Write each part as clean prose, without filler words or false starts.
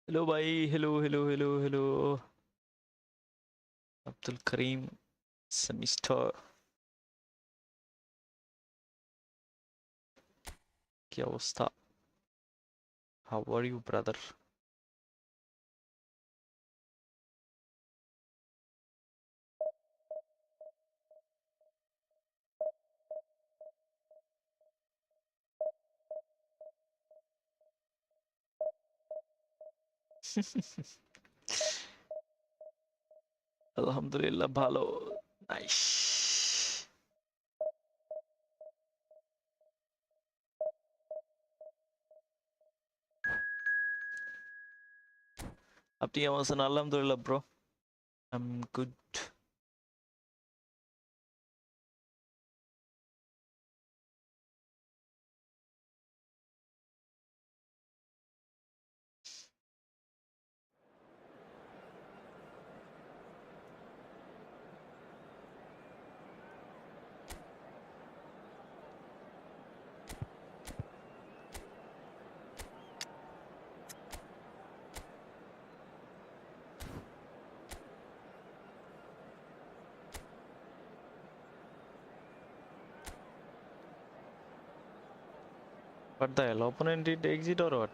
Hello भाई। Hello hello hello hello. Abdul Karim semester. কি অবস্থা? How are you, brother? আলহামদুলিল্লাহ ভালো। নাইস। আপনি কেমন আছেন? আলহামদুলিল্লাহ bro. I am good. What the hell? Opponent did exit or what?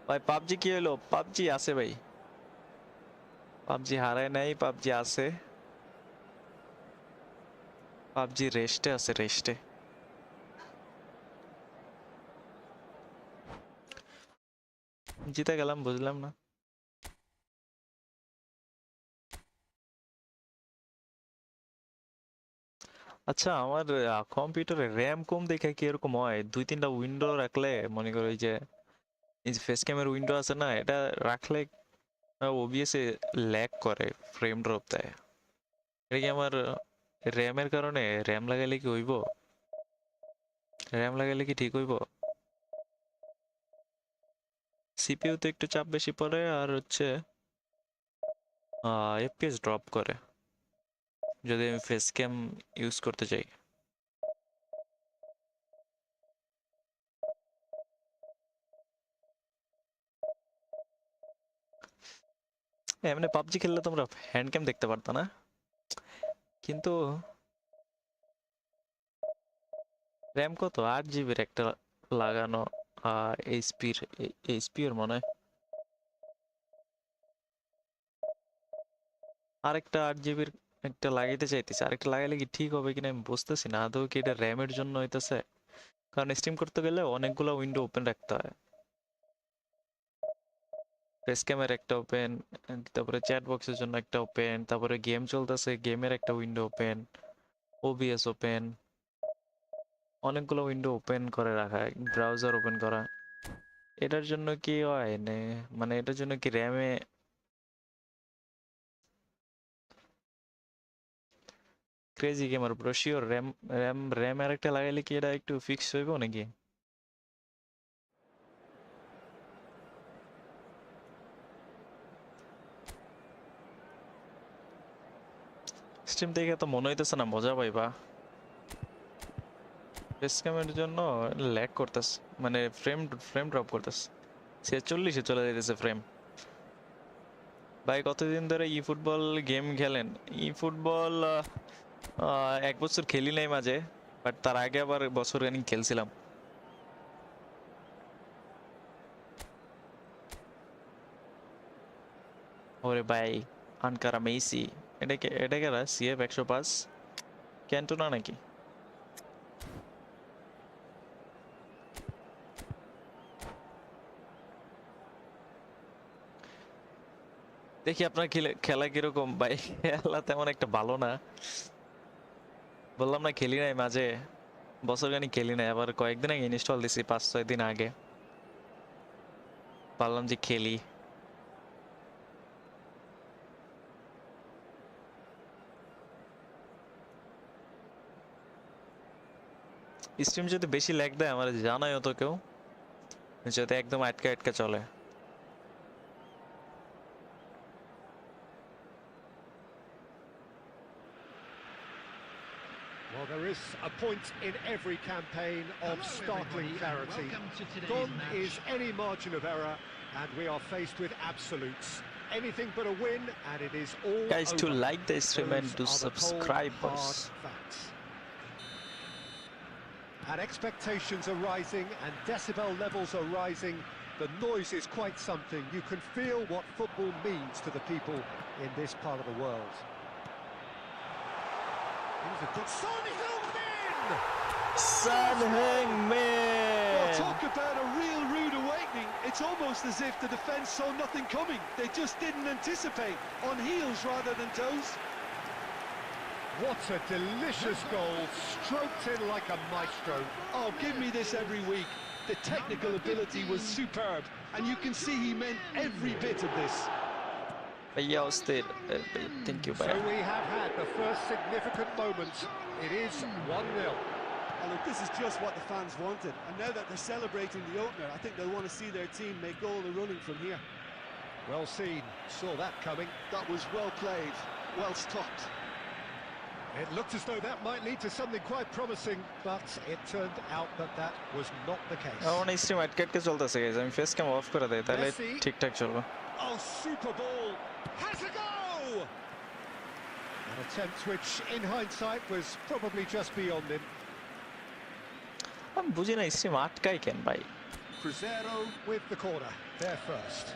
ভাই পাবজি কি হলো? পাবজি আছে ভাই। পাবজি হারায় নাই, পাবজি আছে। পাবজি রেস্টে আছে, রেস্টে। জিতে গেলাম, বুঝলাম না। আচ্ছা, আমার কম্পিউটারে র্যাম কম দেখে কি এরকম হয়? 2-3টা উইন্ডো রাখলে, মনে করো এই যে ফেস ক্যামের উইন্ডো আছে না, এটা রাখলে ওবিএসে ল্যাগ করে, ফ্রেম ড্রপ দেয়। এটা কি আমার র্যামের কারণে? র্যাম লাগাইলে কি হইব? র্যাম লাগাইলে কি ঠিক হইব? সিপিইউতে একটু চাপ বেশি পড়ে, আর হচ্ছে এফপিএস ড্রপ করে যদি আমি ফেস ক্যাম ইউজ করতে চাই। এমনি পাবজি খেললে তোমরা হ্যান্ড ক্যাম দেখতে পারতো না, কিন্তু র্যাম কত? 8 জিবির একটা লাগানো এইচপির, এইচপির মনে হয়। আরেকটা 8 জিবির একটা লাগাইতে চাইতেছি, আরেকটা লাগাইলে কি ঠিক হবে কিনা আমি বুঝতেছি না। আদৌ কি এটা র্যামের জন্য হইতেছে? কারণ স্ট্রিম করতে গেলে অনেকগুলো উইন্ডো ওপেন রাখতে হয়। ফেস ক্যামের একটা ওপেন, তারপরে চ্যাট বক্সের জন্য একটা ওপেন, তারপরে গেম চলতেছে গেমের একটা উইন্ডো ওপেন, ওবিএস ওপেন, অনেকগুলো উইন্ডো ওপেন করে রাখা, ব্রাউজার ওপেন করা। এটার জন্য কি হয় মানে এটার জন্য কি র্যামে crazy gamer bro sure? RAM আর একটা লাগাইলে কি এটা একটু ফিক্স হইব নাকি? স্ট্রিম দেখে তো মনে হইতেছে না মজা পাইবা। ফেস ক্যামের জন্য ল্যাগ করতেছে, মানে ফ্রেম ফ্রেম ড্রপ করতেছে। 46-এ চলে যাইতেছে ফ্রেম। ভাই কতদিন ধরে ই ফুটবল গেম খেলেন? ই ফুটবল 1 বছর খেলি নাই মাঝে, বাট তার আগে আবার বছর খানিক খেলছিলাম। ওরে ভাই, আনকারা মেসি। এটা কেরা? সিএফ 105 ক্যান্টোনা নাকি? দেখি আপনার খেলা কিরকম ভাই। খেলা তেমন একটা ভালো না। বললাম না খেলি নাই মাঝে, বছর খানিক খেলি নাই। আবার কয়েকদিন আগে ইনস্টল দিছি, 5-6 দিন আগে। ভাবলাম যে খেলি। স্ট্রিম যদি বেশি ল্যাগ দেয় আমার জানাই তো কেউ, যাতে একদম আটকা আটকা চলে। Well, there is a point in every campaign of startling clarity. Gone is any margin of error, And we are faced with absolutes. Anything but a win, and it is all Guys, over. to like the stream and do Those are the cold, subscribe hard us. facts. And expectations are rising, and decibel levels are rising. The noise is quite something. You can feel what football means to the people in this part of the world. Here's a good Son Heung-min! Son Heung-min! Well, talk about a real rude awakening. It's almost as if the defence saw nothing coming. They just didn't anticipate. On heels rather than toes. What a delicious goal, stroked in like a maestro. Oh, give me this every week. The technical ability was superb, and you can see he meant every bit of this. भैया उससे thank you So भैया. we have had the first significant moment. It is 1-0. And look, this is just what the fans wanted. And now that they're celebrating the opener, I think they'll want to see their team make all the running from here. Well seen, saw that coming. That was well played, well stopped. It looked as though that might lead to something quite promising, but it turned out that that was not the case. আমার stream আটকে চলতেছে guys, আমি face cam of করে দেই তাহলে Messi. ঠিকঠাক চলবে। Oh, super ball! Has a go! An attempt which, in hindsight, was probably just beyond him. আমি বুঝি না স্ট্রিম আটকাই কেন ভাই। Cruzeiro with the corner, there first.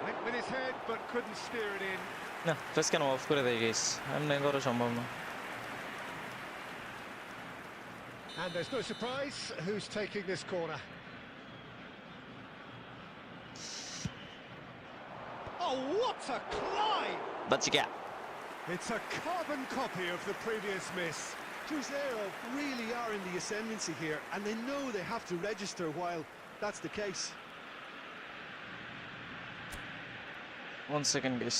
Went with his head, but couldn't steer it in. না face cam of করে দেই guys, এমনি করা সম্ভব না। And there's no surprise who's taking this corner. Oh, what a climb! বাচ্চা क्या? It's a carbon copy of the previous miss. Cruzeiro really are in the ascendancy here, and they know they have to register while that's the case. 1 second guys.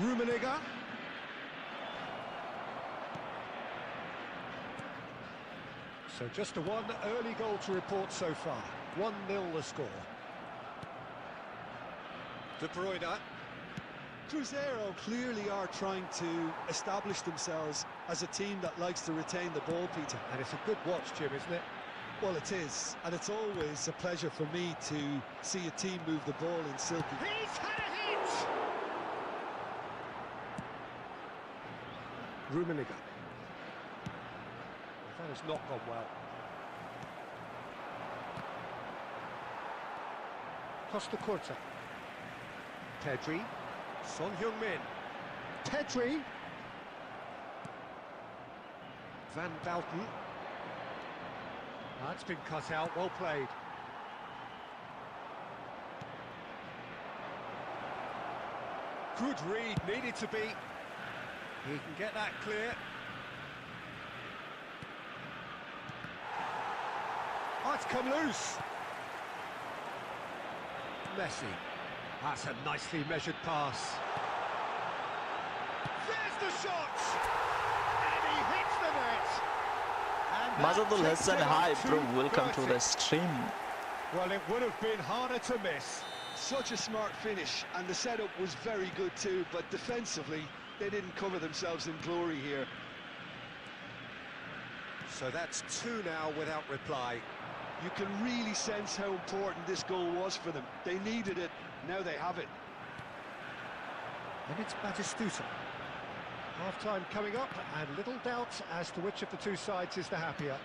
Rummenigge. So just a one early goal to report so far. 1-0 the score. De Bruyne. Cruzeiro clearly are trying to establish themselves as a team that likes to retain the ball, Peter. And it's a good watch, Jim, isn't it? Well, it is, and it's always a pleasure for me to see a team move the ball in silky. He's had a hit! Rummenigge. That has not gone well. Costa Curta. Pedri. Son Heung-min. Pedri. Van Dalton. That's been cut out, well played. Good read, needed to be. He can get that clear. Oh, it's come loose. Messi. That's a nicely measured pass. There's the shot! And he hits the net! And that Mazadul takes Hassan, it hi up bro, to welcome to 30. the stream. Well, it would have been harder to miss. Such a smart finish, and the setup was very good too, but defensively, they didn't cover themselves in glory here. So that's 2 now without reply. You can really sense how important this goal was for them. They needed it, now they have it. And it's Batistuta. Half-time coming up, and little doubt as to which of the two sides is the happier.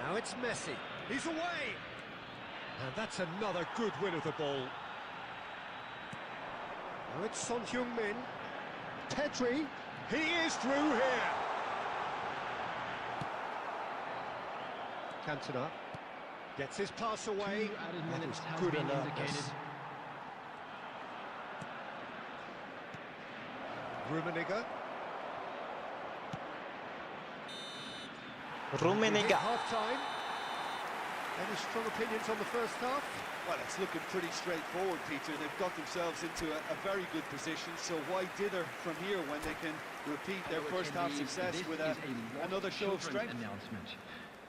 Now it's Messi. He's away! And that's another good win of the ball. Now it's Son Heung-min. Pedri. He is through here. Cantona gets his pass away. Added That minutes was has good been alertness. indicated. Rummenigge. Rummenigge. Half-time. Any strong opinions on the first half? Well, it's looking pretty straightforward, Peter. They've got themselves into a very good position, so why dither from here when they can repeat their first half success with another show of strength?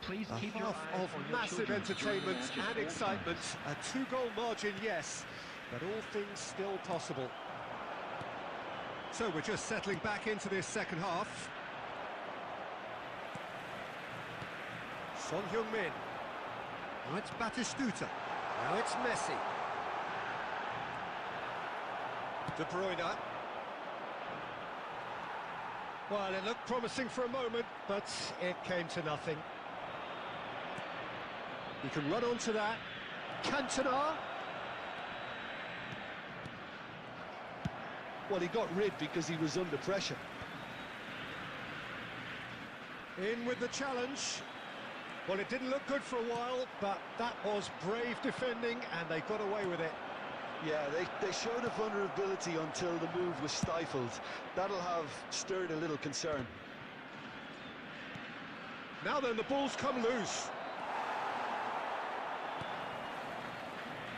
Please A keep your half eye of on your massive children during the entertainment match at and all excitement. times. A 2-goal margin, yes, but all things still possible. So we're just settling back into this second half. Son Heung-min. Now it's Batistuta. Now it's Messi. De Bruyne. Well, it looked promising for a moment, but it came to nothing. You can run onto that. Cantona. Well, he got rid because he was under pressure. In with the challenge. Well, it didn't look good for a while, but that was brave defending, and they got away with it. Yeah, they showed a vulnerability until the move was stifled. That'll have stirred a little concern. Now then, the ball's come loose.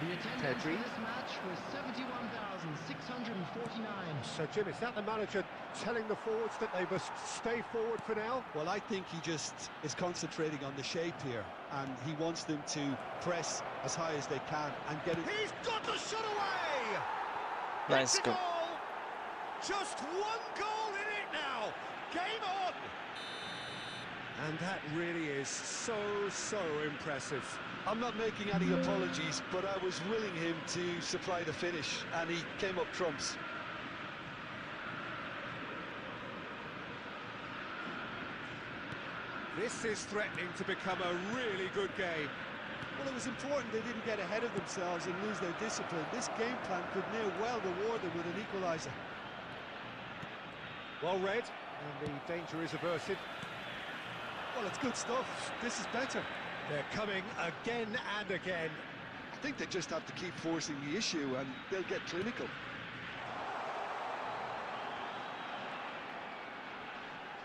The attendance for Pedri. this match was 71,649. So, Jim, is that the manager telling the forwards that they must stay forward for now? Well, I think he just is concentrating on the shape here, and he wants them to press as high as they can and get it. He's got the shot away! Nice It's a goal. Just 1 goal in it now! Game on! And that really is so impressive. I'm not making any apologies, but I was willing him to supply the finish, and he came up trumps. This is threatening to become a really good game. Well, it was important they didn't get ahead of themselves and lose their discipline. This game plan could near well reward them with an equaliser. Well read, and the danger is averted. Well, it's good stuff. This is better. They're coming again and again. I think they just have to keep forcing the issue and they'll get clinical.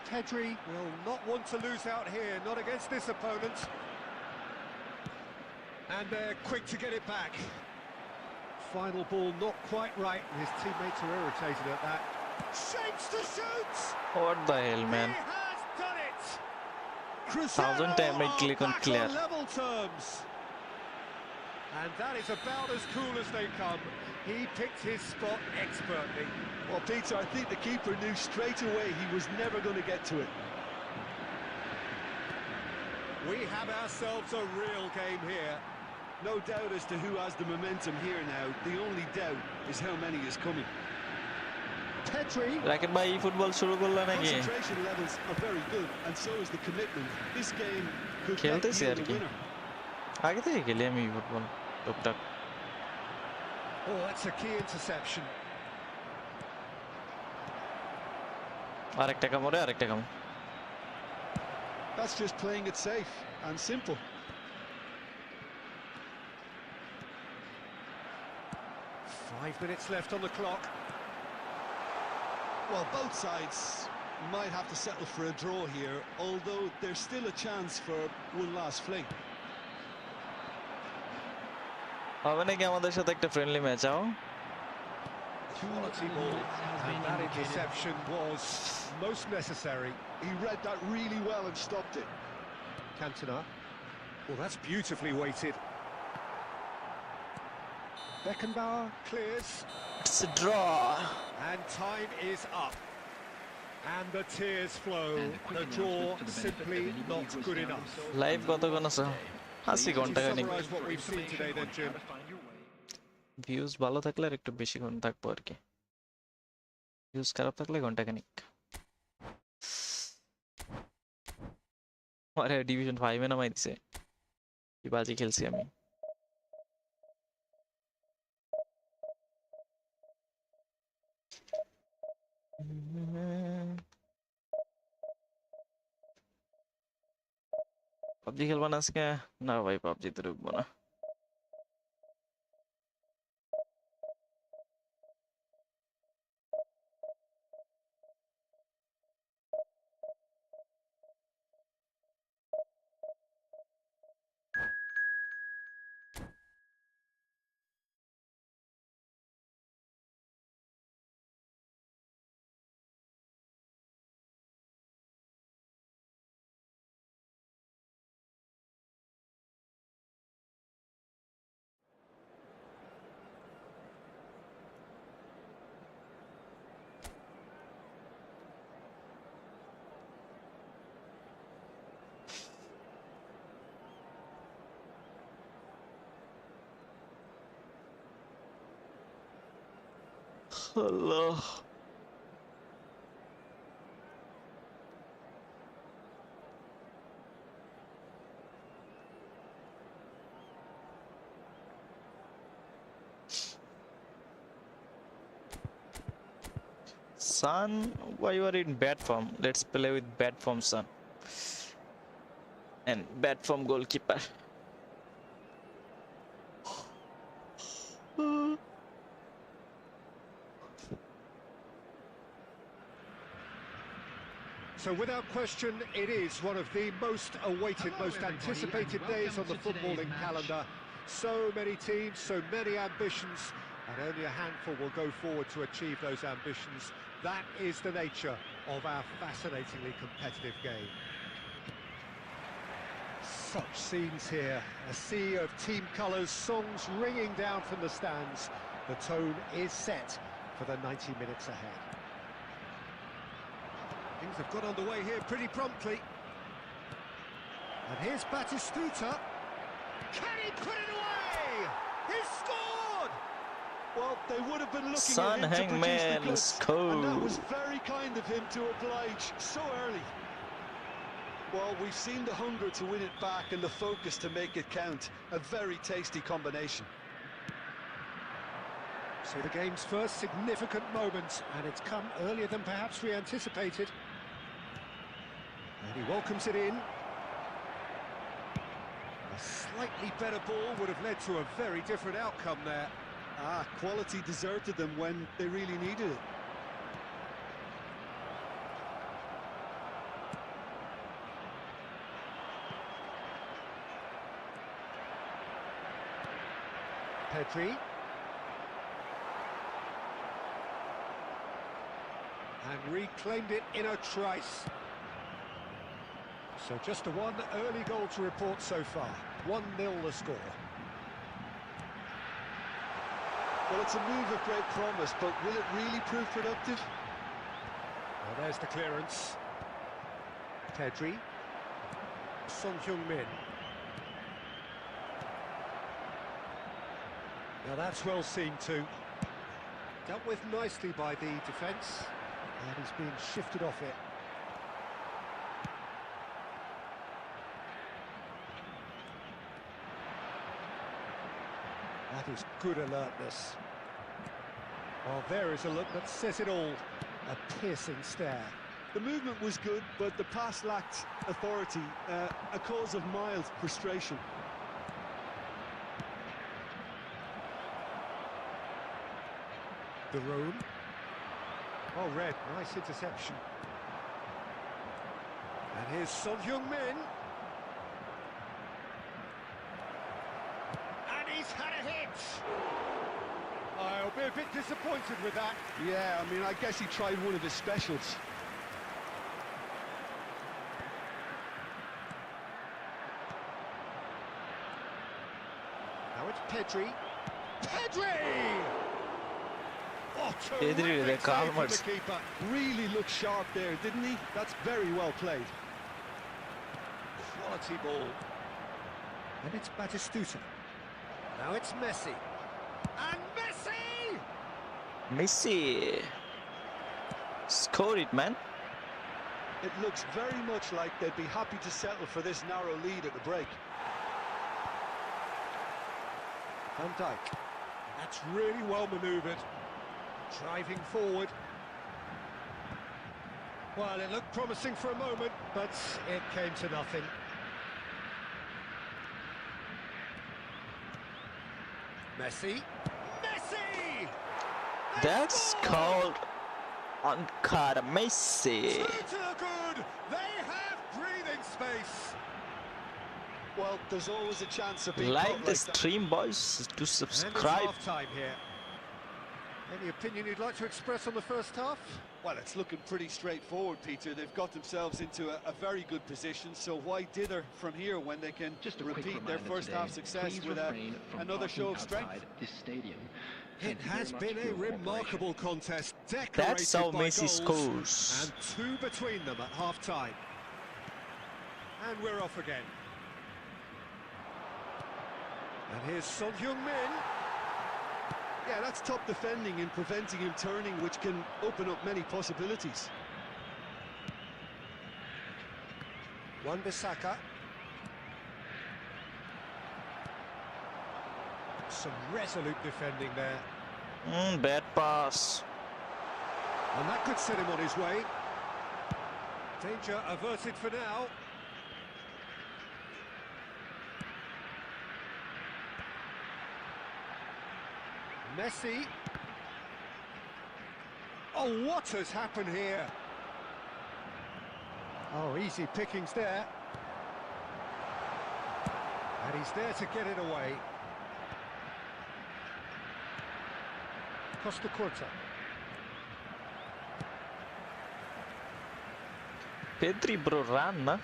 Pedri will not want to lose out here, not against this opponent. And they're quick to get it back. Final ball not quite right, and his teammates are irritated at that. Shapes to shoot! What the hell, man? He has done it! 1000 time I are click on back clear. level terms. And that is about as cool as they come. He picked his spot expertly. Well, Peter, I think the keeper knew straight away he was never going to get to it. We have ourselves a real game here. No doubt as to who has the momentum here now. The only doubt is how many is coming. Pedri. Rakib bhai eFootball শুরু করলো নাকি? Concentration levels are very good, and so is the commitment. This game could খেলতেছি yield R the কি। winner. আগে থেকে খেলি আমি eFootball টুকটাক। Oh, that's a key interception. আরেকটা কামড়ে আরেকটা কাম। That's just playing it safe and simple. Five minutes left on the clock. Well, both sides might have to settle for a draw here, although there's still a chance for one last fling. হবে নাকি আমাদের সাথে একটা friendly match আও? Quality ball, and that interception was most necessary. He read that really well and stopped it. Cantona. Well, that's beautifully weighted. Beckenbauer clears, It's a draw. and time is up. And the tears flow. The draw simply not good enough. Live কতক্ষণ আছে 80 ঘন্টা To খানিক summarise what we've seen today then, Jim. Views ভালো থাকলে আর একটু বেশিক্ষণ থাকবো আর কি ভিউজ খারাপ থাকলে ঘন্টা খানিক আরে ডিভিশন 5 এ নামাই দিছে কি বাজি খেলছি আমি পাবজি খেলবা না আজকে না ভাই পাবজিতে ঢুকবো না আল্লাহ Son, why you are in bad form? Let's play with bad form, son. And bad form goalkeeper. So without question, it is one of the most awaited, most anticipated days on the footballing calendar. So many teams, so many ambitions, and only a handful will go forward to achieve those ambitions. That is the nature of our fascinatingly competitive game. Such scenes here, a sea of team colours, songs ringing down from the stands. The tone is set for the 90 minutes ahead. Things have got underway here pretty promptly. And here's Batistuta. Can he put it away? He's scored! Well, they would have been looking Son, at him to produce the Hangman, goods, score. and that was very kind of him to oblige so early. Well, we've seen the hunger to win it back and the focus to make it count. A very tasty combination. So the game's first significant moment, and it's come earlier than perhaps we anticipated. And he welcomes it in. A slightly better ball would have led to a very different outcome there. Quality deserted them when they really needed it. Pedri. And reclaimed it in a trice. So just a one early goal to report so far. 1-0 the score. Well, it's a move of great promise, but will it really prove productive? Well, there's the clearance. Pedri. Son Heung-min. Now that's well seen too. Dealt with nicely by the defence, and he's being shifted off it. That is good alertness. Well, there is a look that says it all. A piercing stare. The movement was good, but the pass lacked authority, a cause of mild frustration. The room. Oh, red, nice interception. And here's Son Heung-min. And he's had a hit. I'll be a bit disappointed with that. Yeah, I mean, I guess he tried one of his specials. Now it's Pedri. Pedri! Oh, Pedri, the terrific save from Calmers. the keeper. Really looked sharp there, didn't he? That's very well played. Quality ball. And it's Batistuta. Now it's Messi. And Messi! Messi. Score it, man. It looks very much like they'd be happy to settle for this narrow lead at the break. Van Dijk. That's really well manoeuvred. Driving forward. Well, it looked promising for a moment, but it came to nothing. Messi. Messi! They That's score! called on card Messi. Through to the good. They have breathing space. Well, there's always a chance of being Like caught the like that. stream, boys, to And it's subscribe. half-time here. Any opinion you'd like to express on the first half? Well, it's looking pretty straightforward, Peter. They've got themselves into a very good position, so why dither from here when they can Just a quick repeat their reminder first today, half success please with refrain from another show of parking strength? outside this stadium. It Thank you very has much been for a your cooperation. remarkable contest, decorated That's how by Messi goals, scores. and two between them at half-time. And we're off again. And here's Son Heung-min. Yeah, that's top defending and preventing him turning, which can open up many possibilities. Wan-Bissaka. Some resolute defending there. Bad pass. And that could set him on his way. Danger averted for now. Messi. Oh, what has happened here? Oh, easy pickings there. And he's there to get it away. Costa Curta. Pedri, bro, run, na?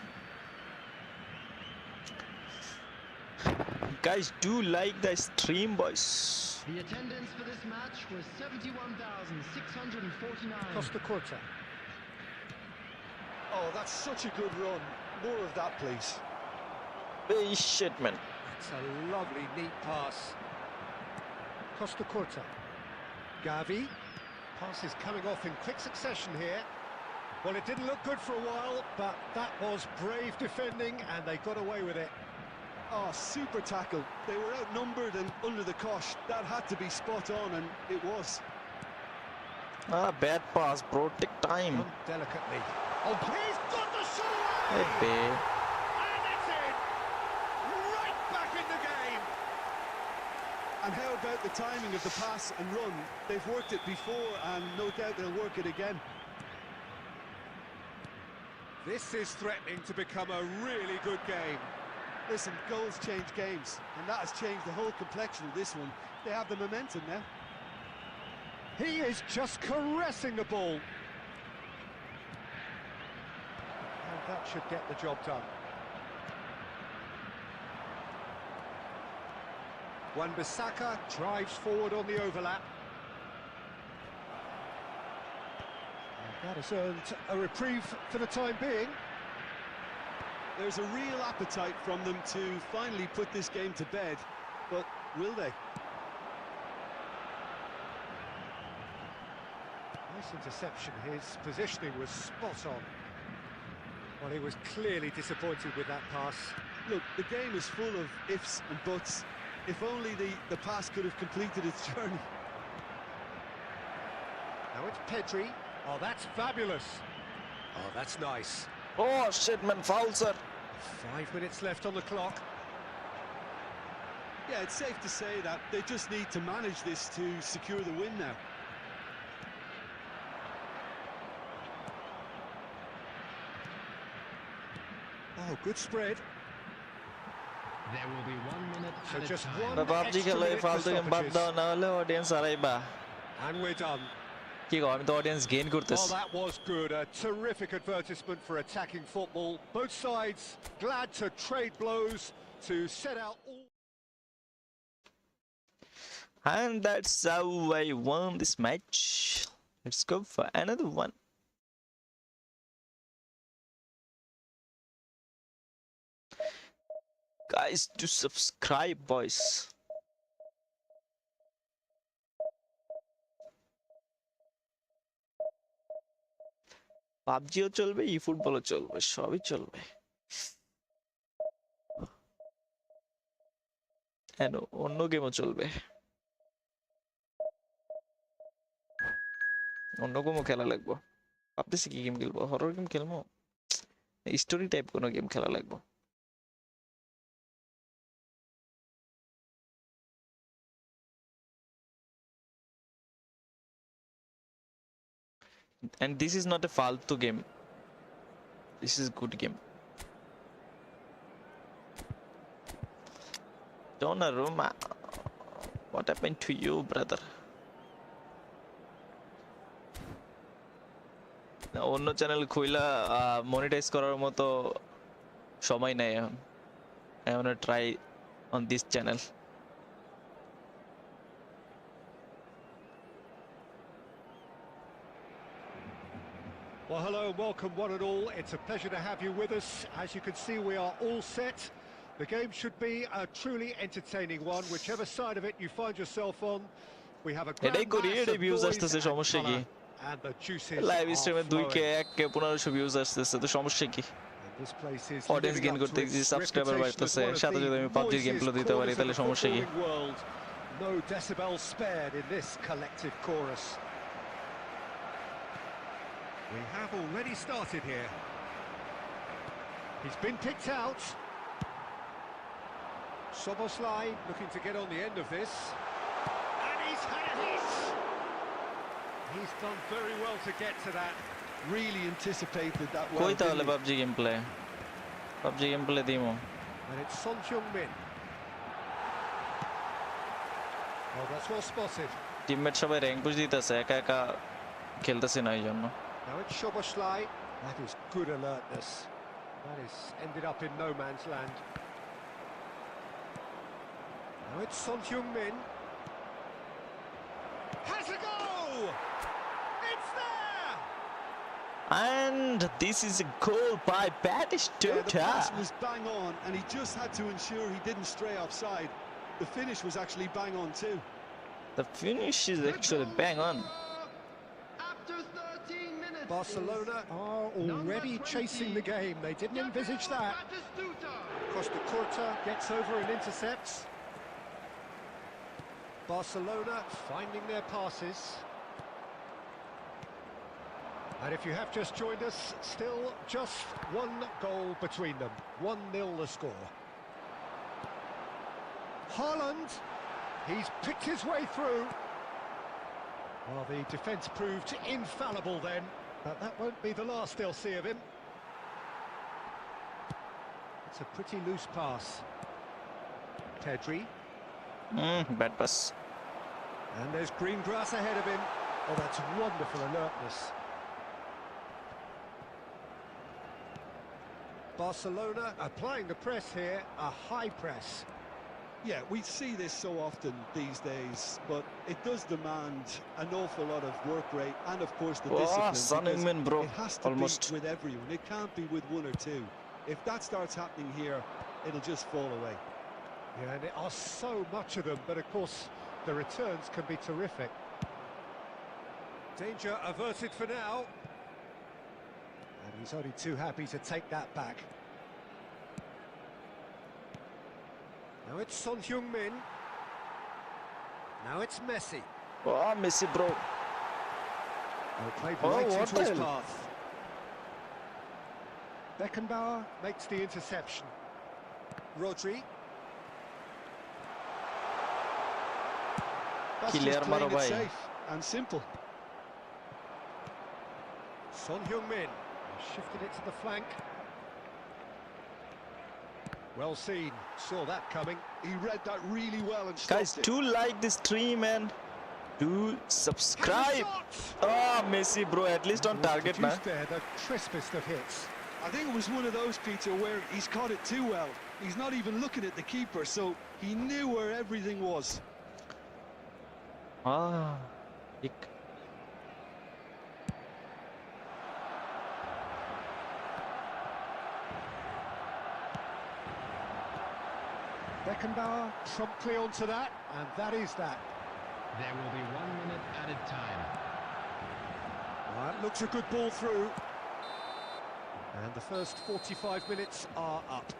Guys, do like the stream, boys. The attendance for this match was 71,649. Costa Curta. Oh, that's such a good run. More of that, please. Hey, shit, man. It's a lovely, neat pass. Costa Curta. Gavi. Pass is coming off in quick succession here. Well, it didn't look good for a while, but that was brave defending, and they got away with it. Oh, super tackle. They were outnumbered and under the cosh. That had to be spot on, and it was. Bad pass, bro. Take time. Done delicately. Oh, he's got the shot Hey, away! babe. And it's in! Right back in the game! And how about the timing of the pass and run? They've worked it before, and no doubt they'll work it again. This is threatening to become a really good game. Listen, goals change games, and that has changed the whole complexion of this one. They have the momentum now. He is just caressing the ball. And that should get the job done. Wan-Bissaka drives forward on the overlap. And that has earned a reprieve for the time being. There's a real appetite from them to finally put this game to bed, but will they? Nice interception. His positioning was spot on. Well, he was clearly disappointed with that pass. Look, the game is full of ifs and buts. If only the pass could have completed its journey. Now it's Pedri. Oh, that's fabulous. Oh, that's nice. Oh, shit, man. Foul, sir. 5 minutes left on the clock. Yeah, it's safe to say that they just need to manage this to secure the win now. Oh, good spread. There will be 1 minute So at a just time. one PUBG extra খেলে minute for ফালতু game বাদ stoppages. দাও না হলে audience হারাইবা And we're done. কি কও আমি তো অডিয়েন্স গেইন Well, করতেছি that was good. A terrific advertisement for attacking football. Both sides glad to trade blows to set out all... and that's how I won this match. Let's go for another one. Guys, do subscribe, boys. পাবজিও চলবে eFootballও চলবে সবই চলবে and অন্য গেমও চলবে অন্য গেমও খেলা লাগবে ভাবতেছি কি গেম খেলবো হরর গেম খেলবো স্টোরি টাইপ কোনো গেম খেলা লাগবে and this is not a faltu game, this is good game. Donnarumma, what happened to you, brother? অন্য চ্যানেল খুইলা মনিটাইজ করার মতো সময় নাই এখন I want to try on this channel. Well, hello and welcome one and all. It's a pleasure to have you with us. As you can see, we are all set. The game should be a truly entertaining one. Whichever side of it you find yourself on, we have a grand এটাই করি mass এটাই of views noise আসতেছে and সমস্যা কি colour, and the juices live are স্ট্রিমে 2K flowing. 1K 1500 views আসতেছে তো সমস্যা কি And this place is audience living gain up করতে to গেছি its সাবস্ক্রাইবার reputation as বাড়তেছে one of সাথে যদি আমি the PUBG game noisiest play দিতে পারি corners of তাহলে the সমস্যা কি footballing world. No decibels spared in this collective chorus. We have already started here. He's been picked out. Soboslai looking to get on the end of this. And he's had a hit! He's done very well to get to that. Really anticipated that well. কই তাহলে didn't he? PUBG game play দিমু And it's Son Heung-min. Oh, that's well spotted. Teammate সবাই rank push দিতেছে একা একা খেলতেছি না এইজন্য Now it's Soboslai. That is good alertness. That is ended up in no man's land. Now it's Son Heung-min. Has a goal! It's there! and this is a goal by Yeah, the Batistuta. pass was bang on, and he just had to ensure he didn't stray offside. The finish was actually bang on too. The finish is actually bang on. After 13 minutes. Barcelona are already chasing the game. They didn't envisage that. Costa Curta gets over and intercepts. Barcelona finding their passes. And if you have just joined us, still just one goal between them. 1-0 the score. Haaland, he's picked his way through. Well, the defence proved infallible then, but that won't be the last they'll see of him. It's a pretty loose pass. Pedri, Bad pass. and there's green grass ahead of him. Oh, that's wonderful alertness. Barcelona applying the press here, a high press. Yeah, we see this so often these days, but it does demand an awful lot of work rate and, of course, the Oh, discipline. Son because Heung-min, bro. It has to Almost. be with everyone. It can't be with one or two. If that starts happening here, it'll just fall away. Yeah, and there are so much of them, but of course the returns can be terrific. Danger averted for now. And he's only too happy to take that back. Now it's Son Heung-min. Now it's Messi. Oh, Messi, bro. Well, played Oh, right what into his the- path. Beckenbauer makes the interception. Rodri. That's Clear, just playing it Maro bhai. safe and simple. Son Heung-min shifted it to the flank. Well seen, saw that coming. He read that really well and Guys, stopped it. do like this stream and do And subscribe. shot! Ah, Messi, bro, at least on Was target, man. produced there, the crispest of hits. I think it was one of those, Peter, where he's caught it too well. He's not even looking at the keeper, so he knew where everything was. Ah, kick. Beckenbauer promptly onto that, and that is that. There will be 1 minute added time. That looks a good ball through. And the first 45 minutes are up.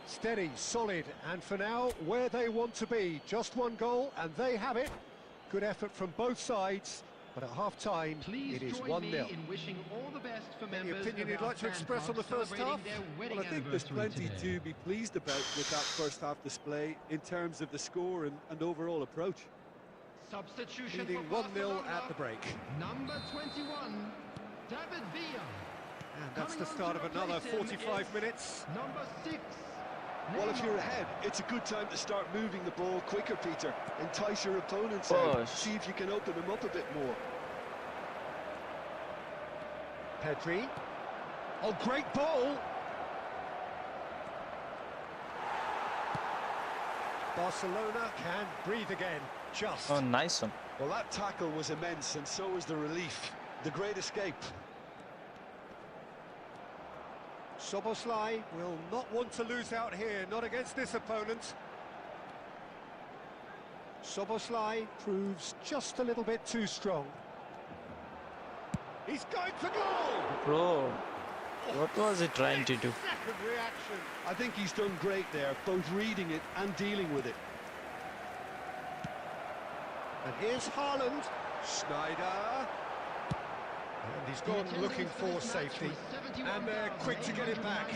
Steady, solid, and for now, where they want to be. Just one goal, and they have it. Good effort from both sides, but at half-time, Please it is join me 1-0. in wishing all the best for Any members opinion of you'd our like to fan express on club the first celebrating half? their wedding Well, I think there's anniversary plenty today. to be pleased about with that first half display in terms of the score and overall approach. Substitution Leading for 1-0 Barcelona. at the break. Number 21, David Villa. And that's Coming the on start to of another replace him 45 is minutes. Number 6. Well, if Neymar. you're ahead, it's a good time to start moving the ball quicker, Peter. Entice your opponents Push. out. See if you can open them up a bit more. Pedri. Oh, great ball! Barcelona can breathe again, just. Oh, nice one. Well, that tackle was immense, and so was the relief. The great escape. Szoboszlai will not want to lose out here, not against this opponent. Szoboszlai proves just a little bit too strong. He's going for goal! Bro, what was he trying to do? Second reaction. I think he's done great there, both reading it and dealing with it. And here's Haaland. Schneider. And he's gone looking for safety. And they're quick to get it back.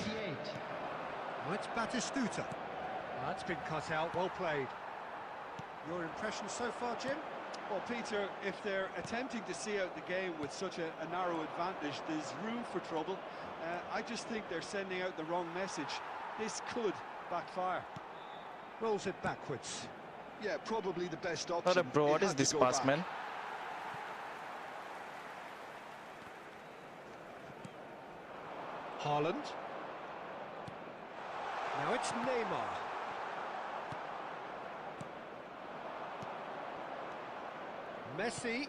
Oh, it's Batistuta. That's been cut out, well played. Your impression so far, Jim? Well, Peter, if they're attempting to see out the game with such a narrow advantage, there's room for trouble. I just think they're sending out the wrong message. This could backfire. Rolls it backwards. Yeah, probably the best option. What a bro, It what is had to this go pass, back. man? Haaland. Now it's Neymar. Messi.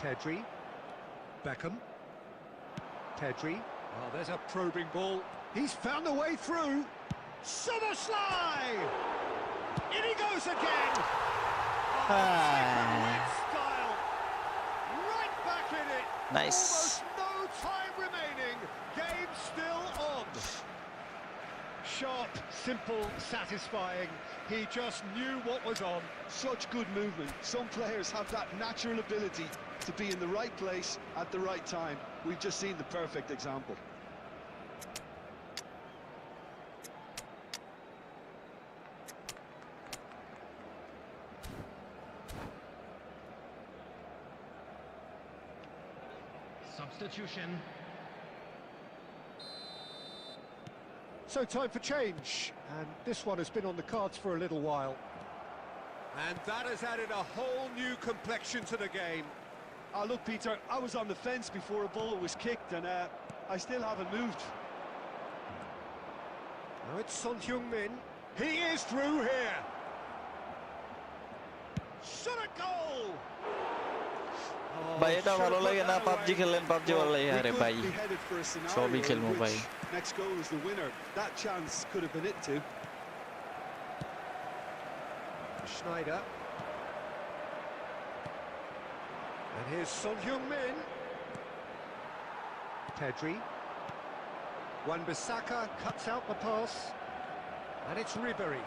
Pedri. Beckham. Pedri. Oh, there's a probing ball. He's found a way through. Szoboszlai! In he goes again! Oh, with style. Right back in it. Nice. Almost no time remaining. Game still on. Sharp, simple, satisfying. He just knew what was on. Such good movement. Some players have that natural ability to be in the right place at the right time. We've just seen the perfect example. Substitution. So time for change, and this one has been on the cards for a little while. And that has added a whole new complexion to the game. Look, Peter, I was on the fence before a ball was kicked, and I still haven't moved. Now it's Son Heung-min. He is through here. Shot a goal! Oh, ভাই এটা should ভালো have put লাগে না that PUBG away. খেলেন PUBG ভালো লাগে We আরে could ভাই be headed for a scenario সবই in খেলবো ভাই which next goal is the winner. That chance could have been it too. Schneider. And here's Son Heung-min. Pedri. Wan-Bissaka cuts out the pass. And it's Ribéry.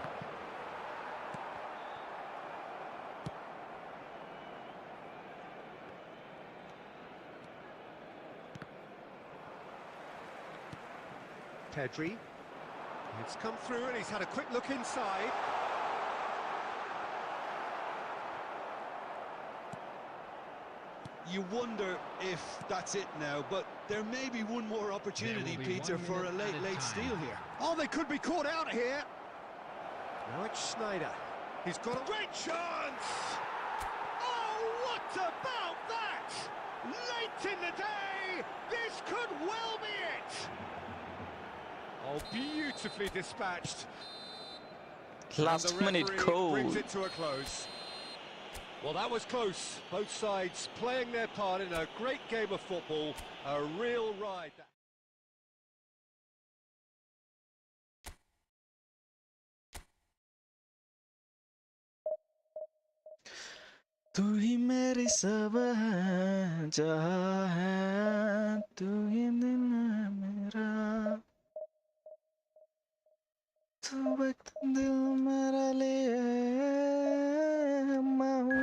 Pedri. It's come through and he's had a quick look inside. you wonder if that's it now, but there may be one more opportunity, Peter, for a late steal here. Oh, they could be caught out here. Now it's Schneider. He's got a great chance. Oh, what about that? Late in the day, this could well be it. Oh, beautifully dispatched. Last And the minute referee goal. brings it to a close. Well, that was close. Both sides playing their part in a great game of football. A real ride. तू ही मेरी सब है, जहाँ है तू ही दिल है मेरा, तू वक्त दिल मेरा लिए मैं हूँ.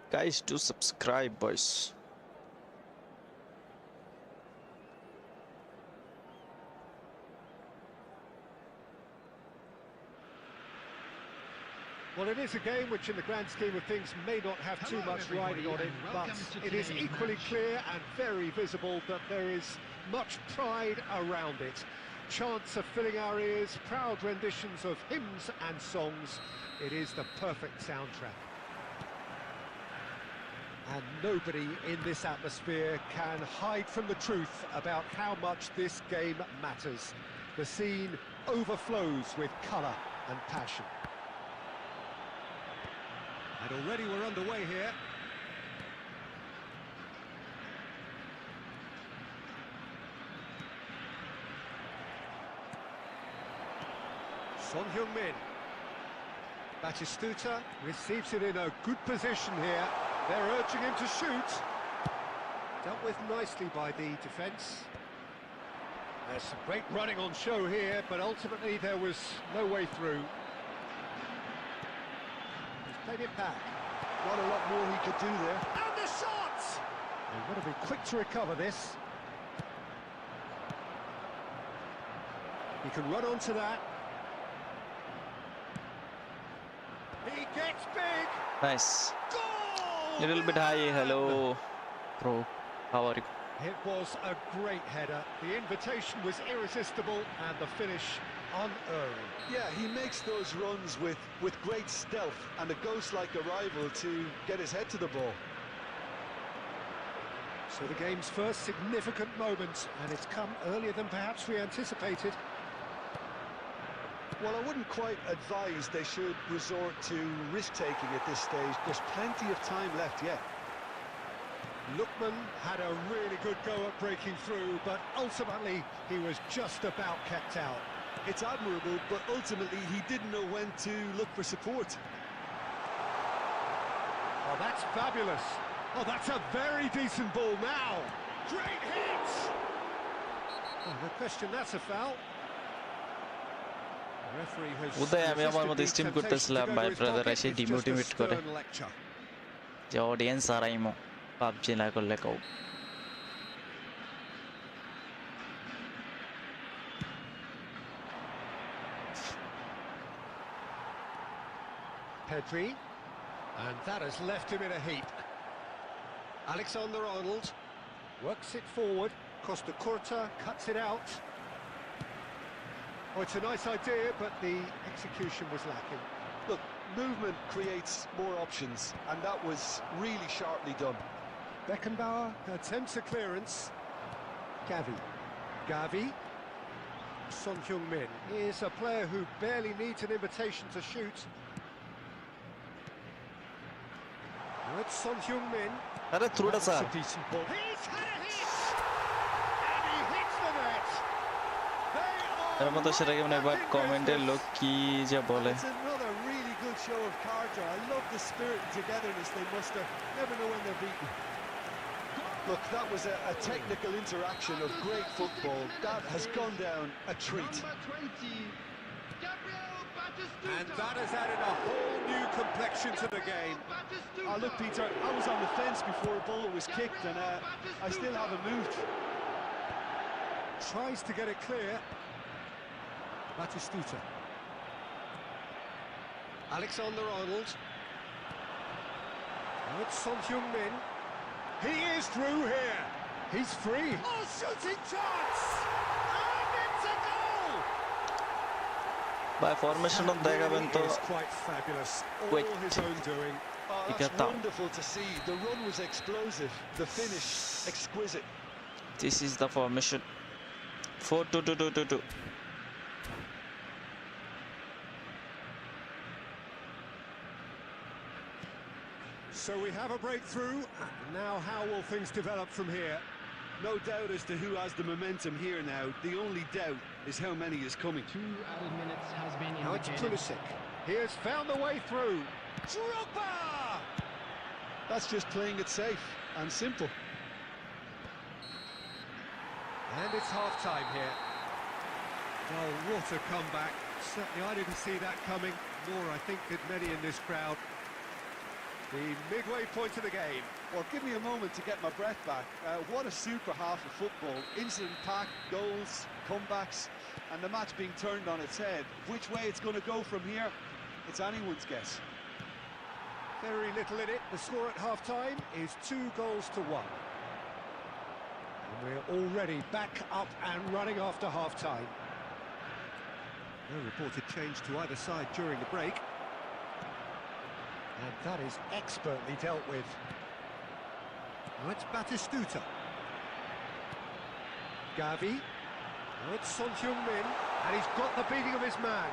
Guys, do subscribe, boys. Well, it is a game which in the grand scheme of things may not have too Hello, much riding on it, everybody, and but welcome to it is today's equally match. clear and very visible that there is much pride around it. Chants are filling our ears, proud renditions of hymns and songs. It is the perfect soundtrack. And nobody in this atmosphere can hide from the truth about how much this game matters. The scene overflows with colour and passion. And already we're underway here. Son Heung-min. Batistuta receives it in a good position here. They're urging him to shoot. Dealt with nicely by the defence. There's some great running on show here, but ultimately there was no way through. He's played it back. Not a lot more he could do there. And the shot! They've got to be quick to recover this. He can run onto that. He gets big! Nice. Goal! Little bit high. Hello, bro. How are you? It was a great header. The invitation was irresistible and the finish unerring. Yeah, he makes those runs with great stealth and a ghost-like arrival to get his head to the ball. So the game's first significant moment, and it's come earlier than perhaps we anticipated. Well, I wouldn't quite advise they should resort to risk-taking at this stage. There's plenty of time left yet. Lookman had a really good go at breaking through, but ultimately he was just about kept out. It's admirable, but ultimately he didn't know when to look for support. Oh, that's fabulous. Oh, that's a very decent ball now. Great hit! Oh, no question, that's a foul. The referee has উদয় আমি আমার মধ্যে resisted stream the temptation করতেছিলাম to go ভাই to his brother pocket. এসে It's just a demotivate করে stern lecture. যে audience হারাইমো PUBG না করলে কও. Pedri, and that has left him in a heap. Alexander-Arnold works it forward. Costa Curta cuts it out. Oh, it's a nice idea, but the execution was lacking. Look, movement creates more options, and that was really sharply done. Beckenbauer attempts a clearance. Gavi. Son Heung-min is a player who barely needs an invitation to shoot. Now it's Son Heung-min. আরে থ্রুটা sir That's a decent ball. He's had a hit! And he hits the net! They are এর মধ্যে সেটা কেমন এবার কমেন্টের লোক কি যে বলে It's another really good show of character. I love the spirit and togetherness they muster. Never know when they're beaten. Look, that was a technical interaction of great football. That has gone down a treat. Number 20, Gabriel Batistuta. And that has added a whole new complexion to the game. Batistuta. Look, Peter, I was on the fence before a ball was kicked, and I still haven't moved. Tries to get it clear. Batistuta. Alexander-Arnold. Now it's Son Heung-min. He is through here. He's free. Oh, shooting chance! And it's a goal! ভাই formation দেখাবেন তো It's quite fabulous. All Wait. his own doing. Oh, He that's got that. wonderful to see. The run was explosive. The finish exquisite. this is the formation 4-2-2-2-2-2 So we have a breakthrough. Now how will things develop from here? No doubt as to who has the momentum here now. The only doubt is how many is coming. 2 added minutes has been Now it's indicated. Pulisic. He has found the way through. Drogba! That's just playing it safe and simple. And it's half-time here. Oh, what a comeback. Certainly I didn't see that coming, nor I think did many in this crowd. The midway point of the game. Well, give me a moment to get my breath back. What a super half of football. Incident-packed goals, comebacks, and the match being turned on its head. Which way it's going to go from here, it's anyone's guess. Very little in it. The score at half-time is 2-1. And we're already back up and running after half-time. No reported change to either side during the break. And that is expertly dealt with. Now it's Batistuta. Gavi. Now it's Son Heung-min. And he's got the beating of his man.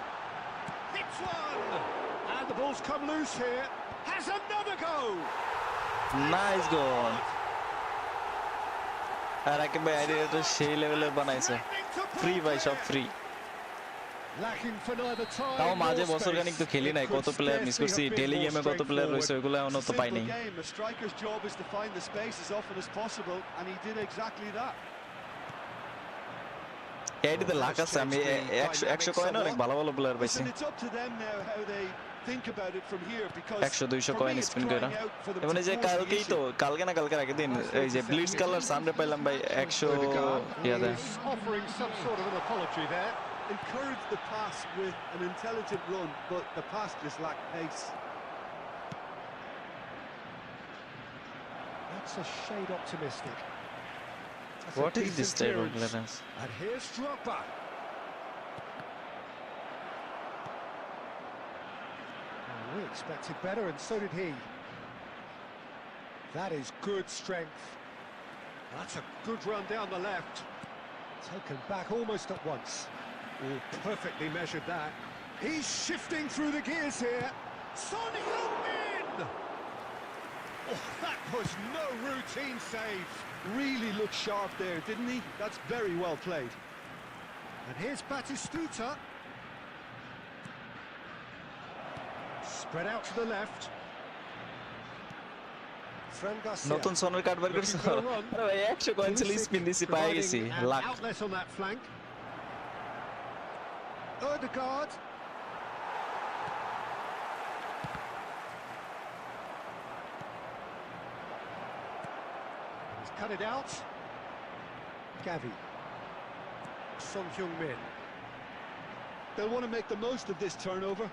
Hits one! And the ball's come loose here. Has another go! Nice goal আর রাকিব ভাই idea তো সেই লেভেলের বানাইছে free ভাই সব free Lacking for neither time তাও nor মাঝে বছর space. খানিক তো খেলি নাই It কত could প্লেয়ার মিস scarcely করছি have been ডেইলি more গেমে কত প্লেয়ার রয়েছে straightforward. ওইগুলো এখনো তো পাই Simple নাই game. A striker's job is to find the space as often as possible, and he did exactly that. এডিতে lakh আছে আমি 100 কয়েন অনেক ভালো ভালো প্লেয়ার পাইছি Listen, it's up to them now how they think about it from here, because 100 200 for coin me, it's spin করে crying out for them এবং to এই যে force the কালকেই তো issue. কালকে না কালকে রাখে দিন এই যে ব্লিটজ কালার সানডে পাইলাম ভাই 100 ইয়াদে He's offering some sort of an apology there. Encourage the pass with an intelligent run, but the pass just lacked pace. That's a shade optimistic. That's a What is this decent type of clearance. clearance? And here's Drogba. Oh, we expected better, and so did he. That is good strength. That's a good run down the left. Taken back almost at once. Oh, perfectly measured that. He's shifting through the gears here. Son Heung-min! Oh, that was no routine save. Really looked sharp there, didn't he? That's very well played. And here's Batistuta. Spread out to the left. Fran Garcia. নতুন সোনার card বার করছো আরে ভাই 100 coin ছিল spin দিছি পাই গেছি Providing an lakh outlet on that flank. Odegaard. He's cut it out. Gavi. Son Heung-min. They'll want to make the most of this turnover.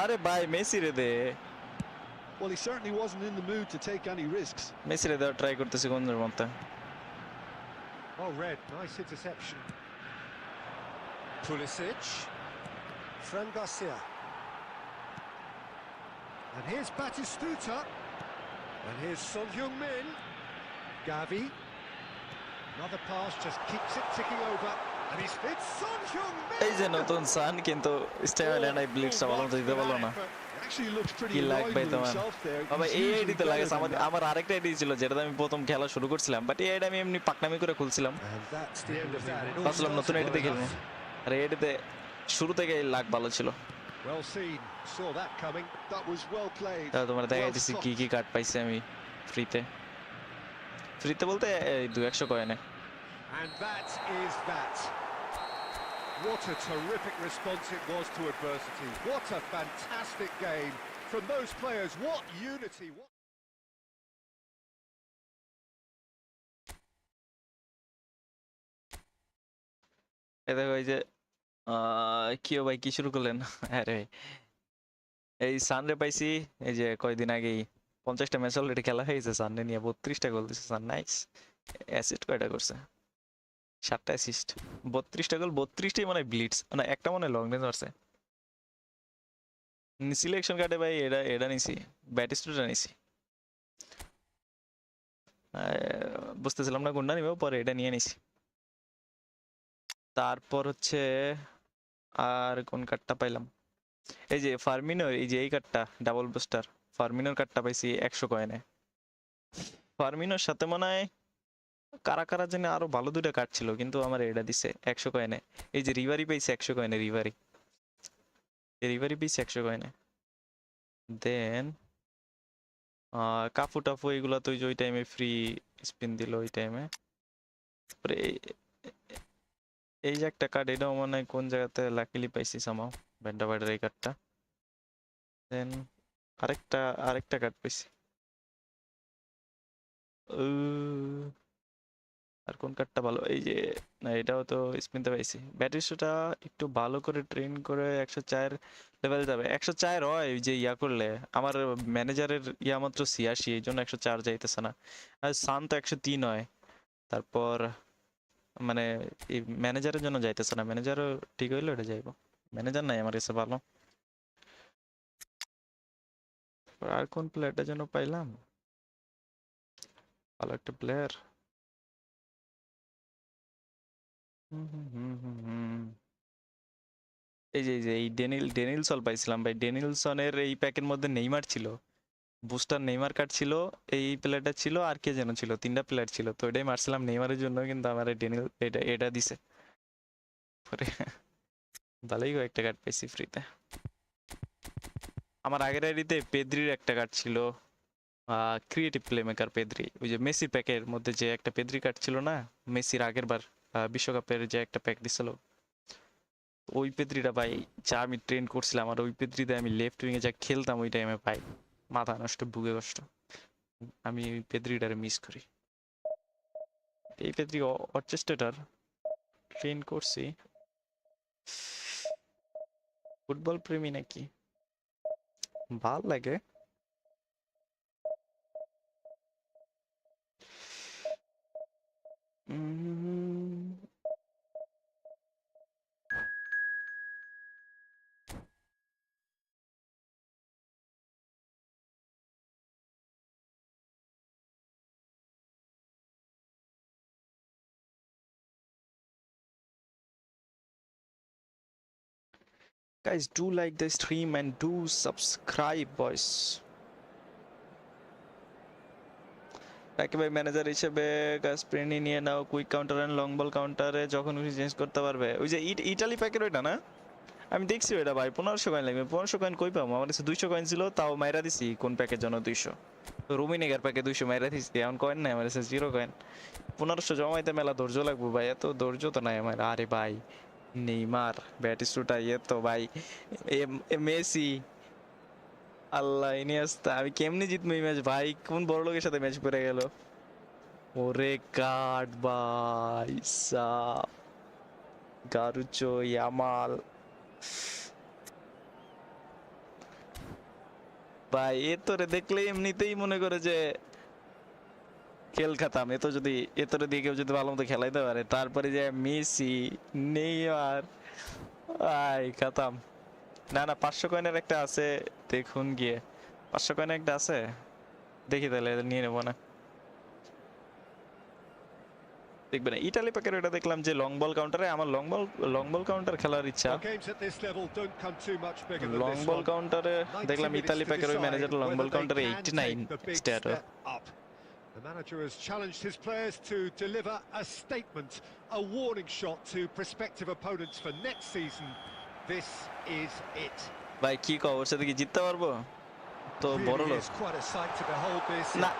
আরে ভাই মেসি রে দে Well, he certainly wasn't in the mood to take any risks. Messi রে দেওয়ার try করতেছি কোনদের মধ্যে Well read, nice interception. Pulisic. Fran Garcia. And here's Batistuta. And here's Son Heung-min. Gavi. Another pass just keeps it ticking over. And it's Son Heung-min. এই যে নতুন সান কিন্তু style নাই ব্লিটসটা ভালো মতো দিতে পারলো না। Actually looks pretty কি annoyed লাগবে with তোমার? himself there. বাবা He's এই usually আইডিতে better লাগে than that. আমার আরেকটা আইডি ছিল যেটাতে আমি প্রথম খেলা শুরু করছিলাম, বাট এই আইডি আমি এমনি পাকনামি করে খুলছিলাম, And that's the end of that. It all ভাবছিলাম নতুন started আইডিতে well খেলবো, enough. আর এই আইডিতে শুরু থেকে লাগ ভালো ছিল। Well seen. Saw that coming. That was well played. তাহলে তোমার দেখা Well যাচ্ছে কি stopped. কি কার্ড পাইছি আমি ফ্রিতে, ফ্রিতে বলতে 200 কয়েনে। And that is that. What a terrific response it was to adversity. What a fantastic game from those players. What unity. What এই দেখো এই যে কিও ভাই কি শুরু করলেন? আরে এই সানরে পাইছি এই যে কয়দিন আগেই 50টা ম্যাচ অলরেডি খেলা হয়েছে, সানরে নিয়ে 32টা গোল দিছে সান। নাইস। অ্যাসিস্ট কয়টা করছে? 7টা অ্যাসিস্ট, 32টা গোল, 32টাই মানে ব্লিটস, মানে একটা মনে লং রেঞ্জ মারছে। সিলেকশন কার্ডে ভাই এটা নিছি, ব্যাটিস্টুটা নিছি, বুঝতেছিলাম না কোনটা নিব, পরে এটা নিয়ে নিছি। তারপর হচ্ছে আর কোন কার্ডটা পাইলাম, এই যে ফার্মিনোর, এই যে এই কার্ডটা ডাবল বুস্টার ফার্মিনোর কার্ডটা পাইছি 100 কয়েনে। ফার্মিনোর সাথে মনে হয় কারা কারা জানে আরো ভালো দুটো কার্ড ছিল, কিন্তু আমার এটা দিছে 100 কয়েনে। এই যে রিভারি পাইছি 100 কয়েনে, রিভারি পাইছি 100 কয়েনে। দেন কাফু টাফু এগুলা তো ওই টাইমে ফ্রি স্পিন দিল ওই টাইমে। এই যে একটা কার্ড, এটাও মনে হয় কোন জায়গাতে লাকিলি পাইছি সামাও, ভ্যান্ডাবার্ডের এই কার্ডটা। দেন আরেকটা কার্ড পাইছি, আর কোন কার্ডটা ভালো, এই যে না এটাও তো স্পিনতে পাইছি। ব্যাটিস্টটা একটু ভালো করে ট্রেন করে 104 লেভেল যাবে, 104 হয় ওই যে ইয়া করলে। আমার ম্যানেজারের ইয়া মাত্র 86, এই জন্য 104 যাইতেছে না। আর সান তো 103 হয়, তারপর মানে এই ম্যানেজারের জন্য যাইতেছে না, ম্যানেজারও ঠিক হইলো এটা যাইবো, ম্যানেজার নাই আমার কাছে ভালো। আর কোন প্লেয়ারটা যেন পাইলাম ভালো একটা প্লেয়ার, এই যে এই ডেনিলসন পাইছিলাম ভাই। ডেনিলসনের এই প্যাকের মধ্যে নেইমার ছিল, বুস্টার নেইমার কার্ড ছিল, এই প্লেয়ারটা ছিল, আর কে যেন ছিল, 3টা প্লেয়ার ছিল, তো এটাই মারছিলাম নেইমারের জন্য, কিন্তু আমার এটা দিছে পরে। ভালোই কয়েকটা কার্ড পাইছি ফ্রিতে। আমার আগের আইডিতে পেদ্রির একটা কার্ড ছিল, ক্রিয়েটিভ প্লে মেকার পেদ্রি, ওই যে মেসির প্যাকের মধ্যে যে একটা পেদ্রি কার্ড ছিল না, মেসির আগের বার বিশ্বকাপের যে একটা প্যাক দিছিল, ওই পেদ্রিটা ভাই যা আমি ট্রেন করছিলাম, আর ওই পেদ্রিতে আমি লেফট উইংয়ে যা খেলতাম ওই টাইমে ভাই মাথা নষ্ট, বুকে কষ্ট। আমি ওই পেদ্রিটারে মিস করি। এই পেদ্রি অর্চেস্ট্রেটার ট্রেন করছি, ফুটবল প্রেমী নাকি, ভাল লাগে। Guys, do like the stream and do subscribe, boys. Rakib ভাই ম্যানেজার হিসেবে গাসপ্রিনি নিয়ে নাও, quick counter and long ball কাউন্টারে যখন খুশি চেঞ্জ করতে পারবে। ওই যে ইটালি প্যাকের ওইটা না, আমি দেখছি ওইটা ভাই 1500 কয়েন লাগবে। 1500 কয়েন কই পাবো? আমার কাছে 200 কয়েন ছিল, তাও মাইরা দিছি কোন প্যাকের জন্য 200, রুমিনেগার প্যাকে 200 মাইরা দিছি, এখন কয়েন নাই আমার কাছে, 0 কয়েন। 1500 জমাইতে মেলা ধৈর্য লাগবো ভাই, এত ধৈর্য তো নাই আমার। আরে ভাই নেইমার, ব্যাটিস্টুটা, তো ভাই মেসি, আল্লাহ ইনিয়েস্তা, আমি কেমনে জিতবো এই ম্যাচ ভাই? কোন বড় লোকের সাথে ম্যাচ পড়ে গেল? ওরে কার্ড ভাই সাব, গারুচো, ইয়ামাল ভাই, এ তোরে দেখলে এমনিতেই মনে করে যে খেল খাতাম। এতরে দিয়ে কেউ যদি ভালো মতো খেলাইতে পারে, তারপরে যে মেসি, নেইমার, ভাই খাতাম। না 500 কয়েনের একটা আছে, দেখুন গিয়ে 500 কয়েনের একটা আছে, দেখি তাহলে নিয়ে নেবো না। দেখবেন ইতালি প্যাকের এটা দেখলাম যে লং বল কাউন্টারে আমার লং বল কাউন্টার খেলার ইচ্ছা Well, games at this level don't come too much bigger than long this ball one. কাউন্টারে 90 দেখলাম minutes ইতালি to প্যাকের ওই decide manager long whether ball they কাউন্টারে can 89 take the big stator step up. The manager has challenged his players to deliver a statement, a warning shot to prospective opponents for next season. This is it. ভাই কি কও ওর সাথে কি জিততে পারবো তো বড় Really লোক is quite a sight to behold this. না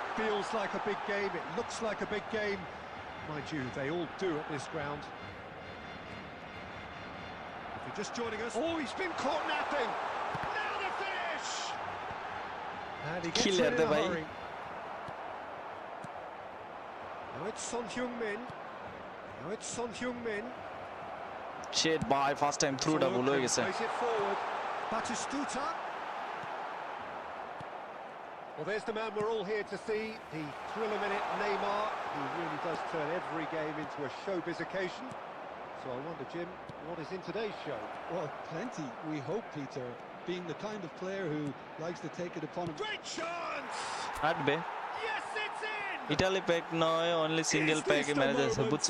It feels like a big game, it looks like a big game. Mind you, they all do at this ground. If you're just joining us, oh, he's been caught napping. Now the finish! And he gets Killer it in the a bhai. hurry. Now it's Son Heung-min. Now it's Son Heung-min. শেট ভাই first time থ্রুটা ভুল হয়ে গেছে Plays it forward. Batistuta. Well, there's the man we're all here to see, the thriller-minute Neymar, who really does turn every game into a showbiz occasion. So I wonder, Jim, what is in today's show? Well, plenty, we hope, Peter. Being the kind of player who likes to take it upon him. Great chance! হাঁটবে Yes, it's in! Italy pack নয় only single pack manager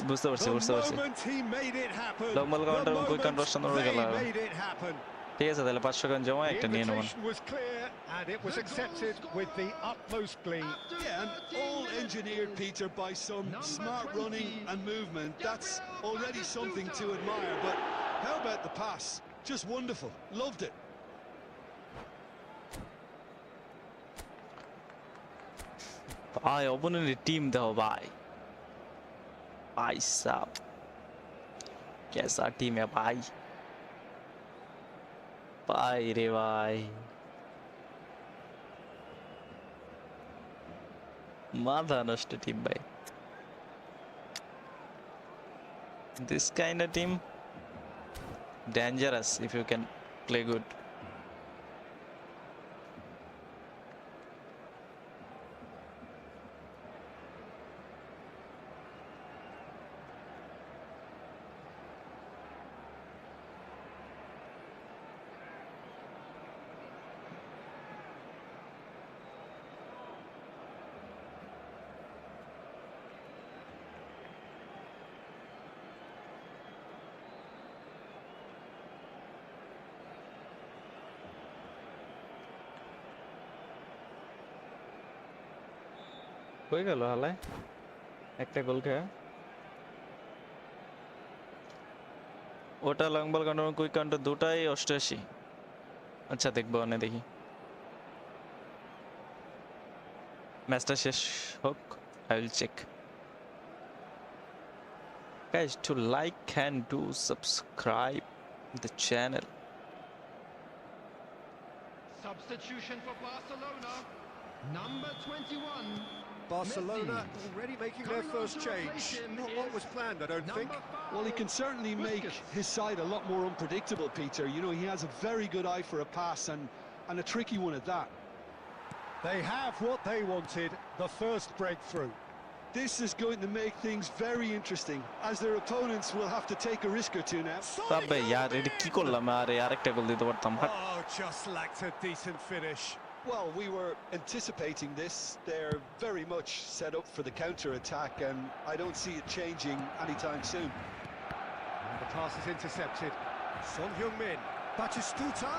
বুঝতে পারছি The moment he made it happen. Long ball counter এবং quick counter সামনে গেল They made it happen. ঠিক আছে তাহলে 500 গান জমা The একটা নিয়ে নেব invitation was clear and it was accepted with the utmost glee. Yeah, and all engineered, Peter, by some smart running and movement. That's already something to admire. But how about the pass? Just wonderful. Loved it. ভাই অপোনেন্টের team দাও ভাই ভাই sub कैसा team है भाई भाई रे भाई माथा नष्ट टीम भाई this kind of team dangerous if you can play good হয়ে গেল হালায় একটা গোল খেয়ে ওটা long ball counter quick counter দুটাই 88 আচ্ছা দেখবো না দেখি ম্যাচটা শেষ হোক I will check guys to like and do subscribe the channel Substitution for Barcelona. Number 21. Barcelona Messi. already making their Coming first on to change. replace him Not what is was planned, I don't think. number 5. Well, he can certainly make Busquets. his side a lot more unpredictable, Peter. You know, he has a very good eye for a pass and a tricky one at that. They have what they wanted, the first breakthrough. This is going to make things very interesting, as their opponents will have to take a risk or two now. তবে यार এটা কি করলাম আরে আরেকটা গোল দিতে পারতাম Oh, just lacked a decent finish. Well, we were anticipating this. They're very much set up for the counter-attack, and I don't see it changing anytime soon. And the pass is intercepted. Son Heung-min, Batistuta.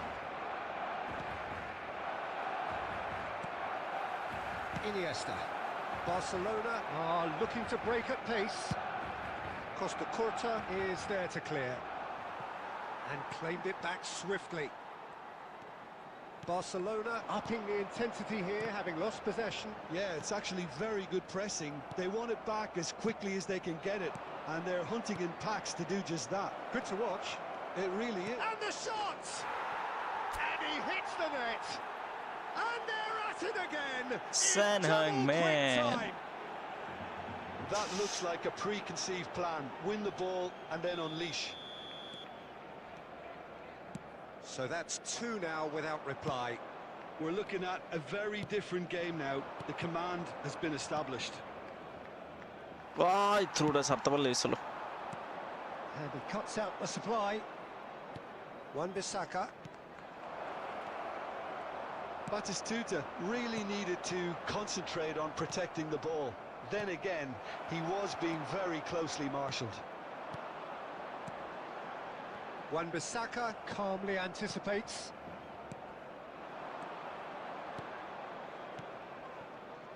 Iniesta. Barcelona are looking to break at pace. Costa Curta is there to clear. And claimed it back swiftly. Barcelona upping the intensity here, having lost possession. Yeah, it's actually very good pressing. They want it back as quickly as they can get it, and they're hunting in packs to do just that. Good to watch. It really is. And the shot! And he hits the net! And they're at it again! Son Heung-min. That looks like a preconceived plan. Win the ball and then unleash. So that's two now without reply. We're looking at a very different game now. The command has been established. ভাই থ্রুটা ছাড়তে পারলে ছিল And he cuts out the supply. Wan-Bissaka. Batistuta really needed to concentrate on protecting the ball. then again, he was being very closely marshalled. Wan-Bissaka calmly anticipates.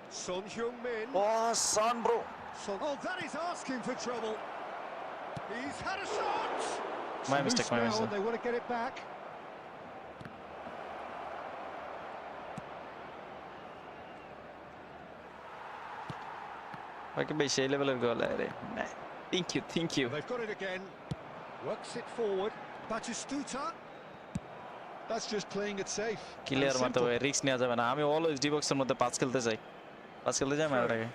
Son Heung-min. Oh, son, bro. Oh, that is asking for trouble. He's had a shot. My It's mistake, loose my now, mistake. and they want to get it back. Rakib bhai সেই লেভেলের গোল আরে thank you They've got it again. Works it forward. Batistuta. That's just playing it safe. Clear মারতে হবে risk নেওয়া যাবে না আমি always D বক্সের মধ্যে পাস খেলতে চাই মারাটাকে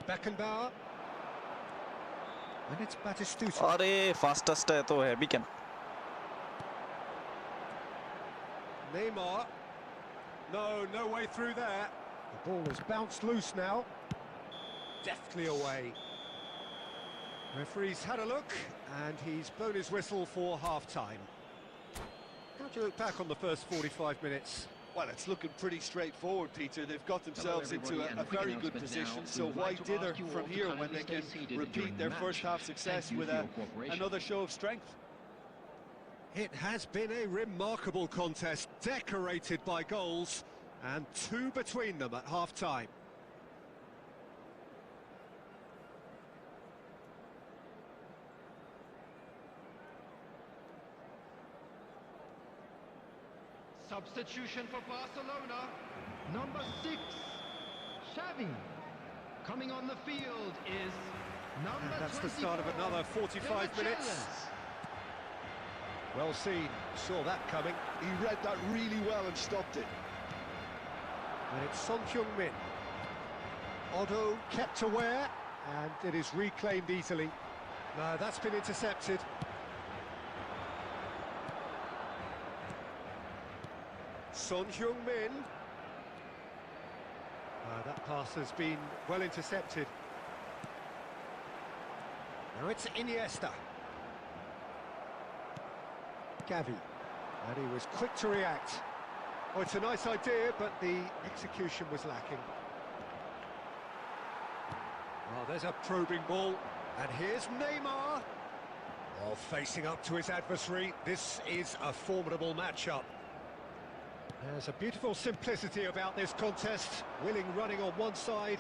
Beckenbauer. And it's Batistuta. আরে ফাস্টাসটা এত হেভি কেন Neymar. No way through there. The ball has bounced loose now. Deftly away. Referee's had a look, and he's blown his whistle for half-time. How do you look back on the first 45 minutes? Well, it's looking pretty straightforward, Peter. They've got themselves into a very good position, so why dither from here when they can repeat their first-half success with another show of strength? It has been a remarkable contest, decorated by goals, and two between them at half-time. Substitution for Barcelona. Number 6, Xavi. Coming on the field is number And that's the 24, start of another 45 minutes. Well seen, saw that coming. He read that really well and stopped it. And it's Son Heung-min. Otto kept aware, and it is reclaimed easily. No, that's been intercepted. Son Heung-min. That pass has been well intercepted. Now it's Iniesta. Gavi. And he was quick to react. Oh, it's a nice idea, but the execution was lacking. Oh, there's a probing ball. And here's Neymar. Oh, facing up to his adversary. This is a formidable matchup. There's a beautiful simplicity about this contest. Willing running on one side,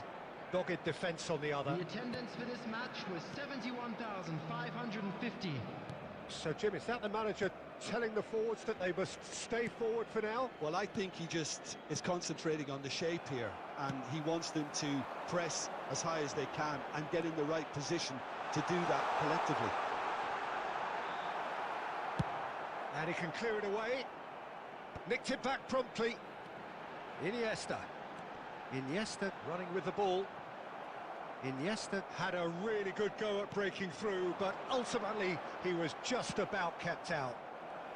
dogged defence on the other. The attendance for this match was 71,550. So, Jim, is that the manager telling the forwards that they must stay forward for now? Well, I think he just is concentrating on the shape here, and he wants them to press as high as they can and get in the right position to do that collectively. And he can clear it away. Nicked it back promptly. Iniesta. Iniesta running with the ball. Iniesta had a really good go at breaking through, but ultimately he was just about kept out.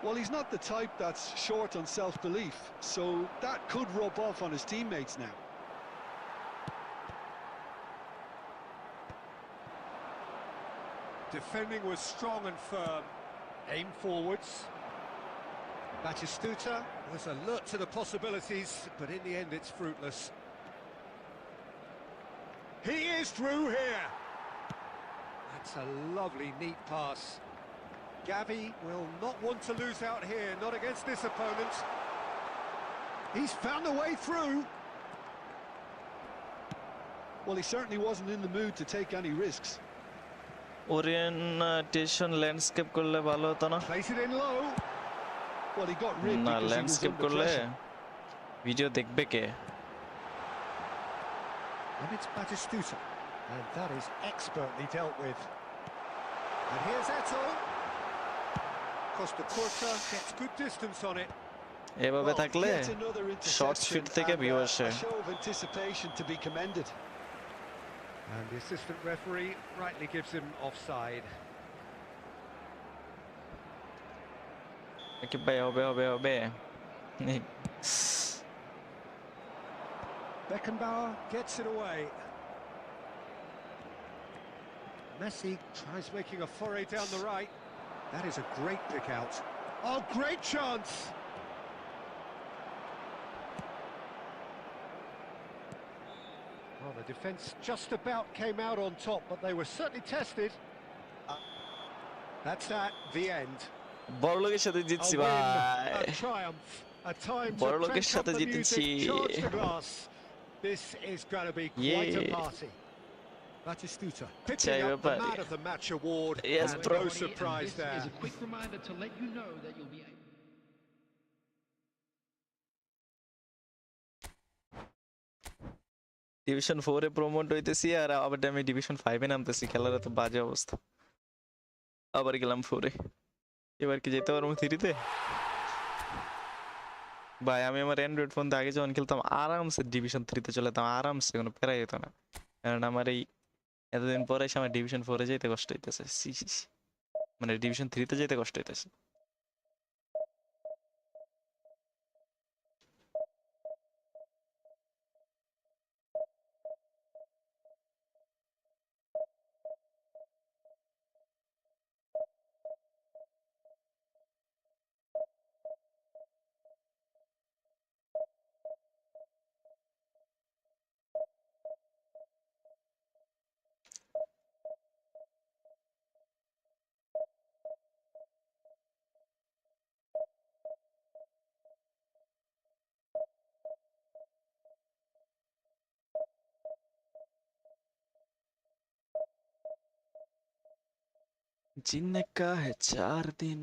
Well, he's not the type that's short on self-belief, so that could rub off on his teammates now. Defending was strong and firm. Aim forwards. Batistuta was alert to the possibilities, but in the end it's fruitless. He is through here. That's a lovely, neat pass. Gavi will not want to lose out here, not against this opponent. He's found a way through. Well, he certainly wasn't in the mood to take any risks. Orientation landscape করলে ভালো হতো না Place it in low. Well, he got rid না because he was landscape under করলে pressure. Video দেখবে কে And it's Batistuta. And that is expertly dealt with. And here's Eto'o. Costa Curta gets good distance on it. এভাবে থাকলে Yet another shorts interception ফিট থেকে and, view আসে a show of anticipation to be commended. And the assistant referee rightly gives him offside. কি ভাই হবে Beckenbauer gets it away. Messi tries making a foray down the right. That is a great pick out. Oh, great chance! Well, the defence just about came out on top, but they were certainly tested. That's at the end. বড় লোকের সাথে A জিতছি win, ভাই a triumph, a time to বড় লোকের crank up সাথে the জিতেছি music, charge the glass. This is going to be quite a party. Batistuta picking Chai up the ব্যাপার Man of the Match award, Yes, and bro. no surprise This there. is a quick reminder to let you know that you'll be division 4 এ promote হইতেছি আর আবার আমি division 5 এ নামতেছি খেলার তো বাজে অবস্থা আবার গেলাম 4 এ এবার কি যেতে পারবো 3 তে ভাই আমি আমার অ্যান্ড্রয়েড ফোন দিয়ে আগে যখন খেলতাম আরামসে ডিভিশন 3 তে চলে যেতাম আরামসে কোনো প্যারা যেত না কারণ আমার এই এতদিন পরে এসে আমার ডিভিশন 4 এ যেতে কষ্ট হইতেছে মানে ডিভিশন 3 তে যেতে কষ্ট হইতেছে जीने का है 4 दिन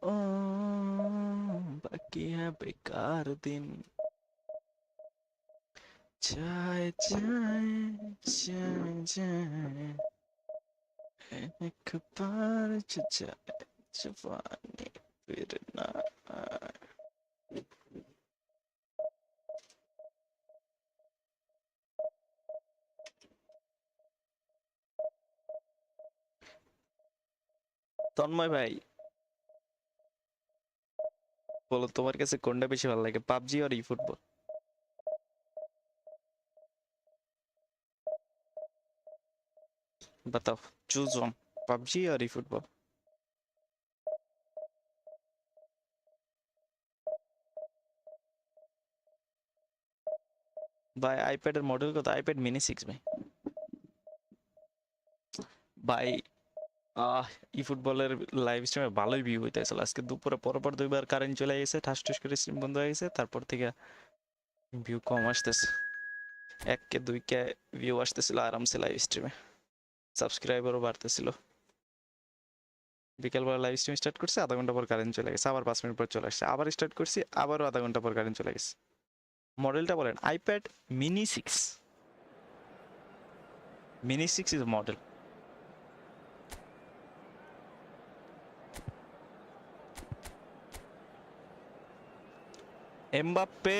ओ बाकी है बेकार दिन जाए जाए जाए जाए एक बार जाए जवानी फिर ना आए। তন্ময় ভাই বলো তোমার কাছে কোনটা বেশি ভালো লাগে পাবজি আর ইফুটবল बताओ चूज वन पबजी और eFootball ভাই আইপ্যাডের মডেল কত আইপ্যাড মিনি 6 ভাই ভাই eFootball-এর লাইভ স্ট্রিমে ভালোই ভিউ হইতেছিল আজকে দুপুরে পরপর দুইবার কারেন্ট চলে গেছে ঠাস ঠুস করে স্ট্রিম বন্ধ হয়ে গেছে তারপর থেকে ভিউ কম আসতেছে 1K 2K ভিউ আসতেছিল আরামসে লাইভ স্ট্রিমে সাবস্ক্রাইবারও বাড়তেছিল বিকেলবেলা লাইভ স্ট্রিম স্টার্ট করছে আধা ঘন্টা পর কারেন্ট চলে গেছে আবার 5 মিনিট পর চলে আসছে আবার স্টার্ট করছি আবারও আধা ঘন্টা পর কারেন্ট চলে গেছে মডেলটা বলেন iPad mini 6 mini 6 is model Mbappe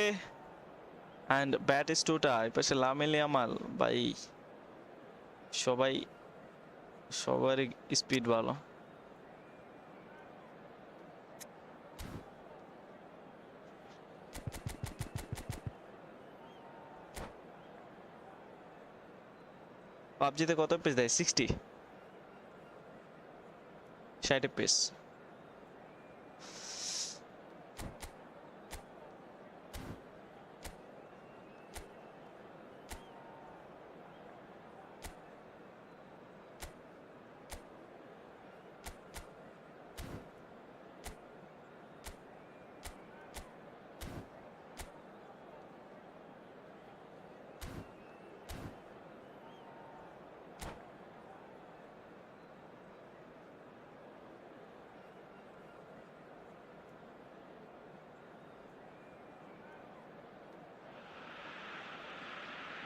and Batistuta এপাশে লামিন ইয়ামাল ভাই সবারই স্পিড ভালো পাবজিতে কত পেজ দেয় 60 60 page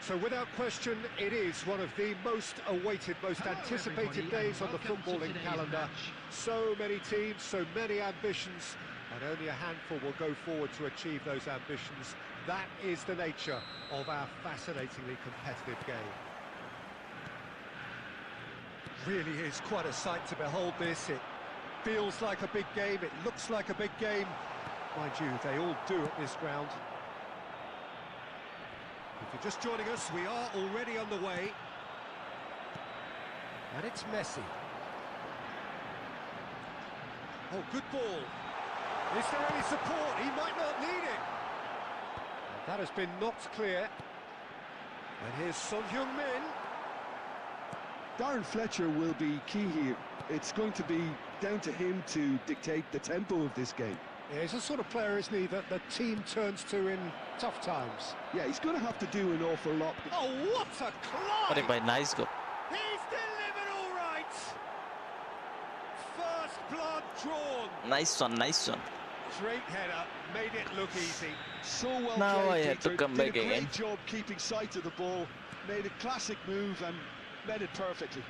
So without question, it is one of the most awaited, most anticipated days on the footballing calendar. So many teams, so many ambitions, and only a handful will go forward to achieve those ambitions. That is the nature of our fascinatingly competitive game. Really is quite a sight to behold this. It feels like a big game, it looks like a big game. Mind you, they all do at this ground. If you're just joining us, we are already on the way. And it's Messi. Oh, good ball. Is there any support? He might not need it. That has been knocked clear. And here's Son Heung-min. Darren Fletcher will be key here. It's going to be down to him to dictate the tempo of this game. Yeah, he's the sort of player, isn't he, that the team turns to in tough times. Yeah, he's going to have to do an awful lot. Oh, what a अरे climb! भाई nice goal. He's delivered all right. First blood drawn. Nice one. Straight header, made it look easy. So well Now played, I had to Peter. come Did back a great again. job keeping sight of the ball, made a classic move and met it perfectly.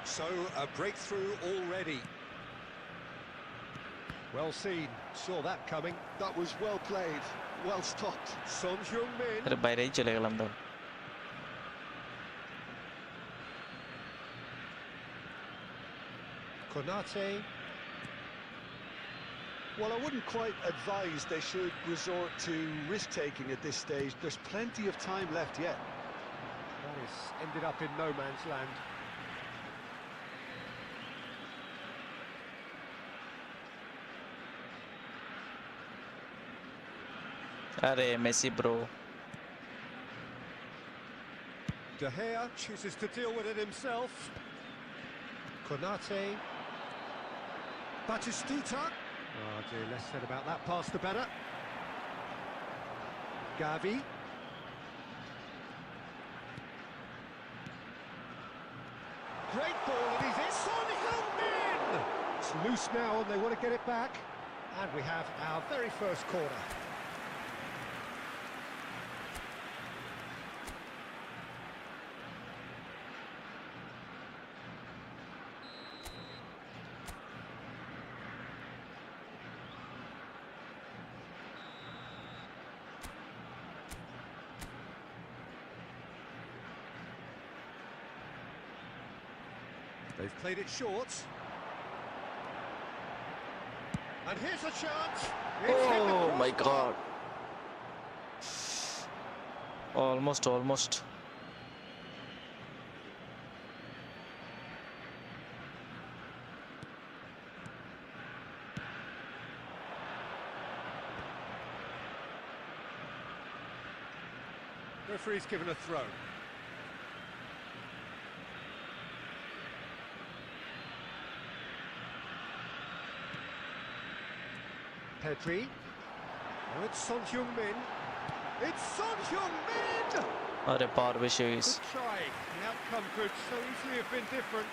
So, a breakthrough already. Well seen, saw that coming. That was well played, well stopped. Son Heung-min. अरे বাইরেই চলে গেলাম তো. Konate. Well, I wouldn't quite advise they should resort to risk-taking at this stage. There's plenty of time left yet. That is ended up in no man's land. अरे Messi bro. De Gea chooses to deal with it himself. Konate. Batistuta. Oh dear, less said about that pass the better. Gavi. Great ball, and he's in. Son Heung-min! It's loose now, and they want to get it back. And we have our very first corner. They've played it short. And here's a chance. It's hit the Oh my crossbar. God. Almost. Referee's given a throw. Pedri. Oh, it's Son Heung-min. It's Son Heung-min! अरे power बेशी हुई. Good try. The outcome could so easily have been different.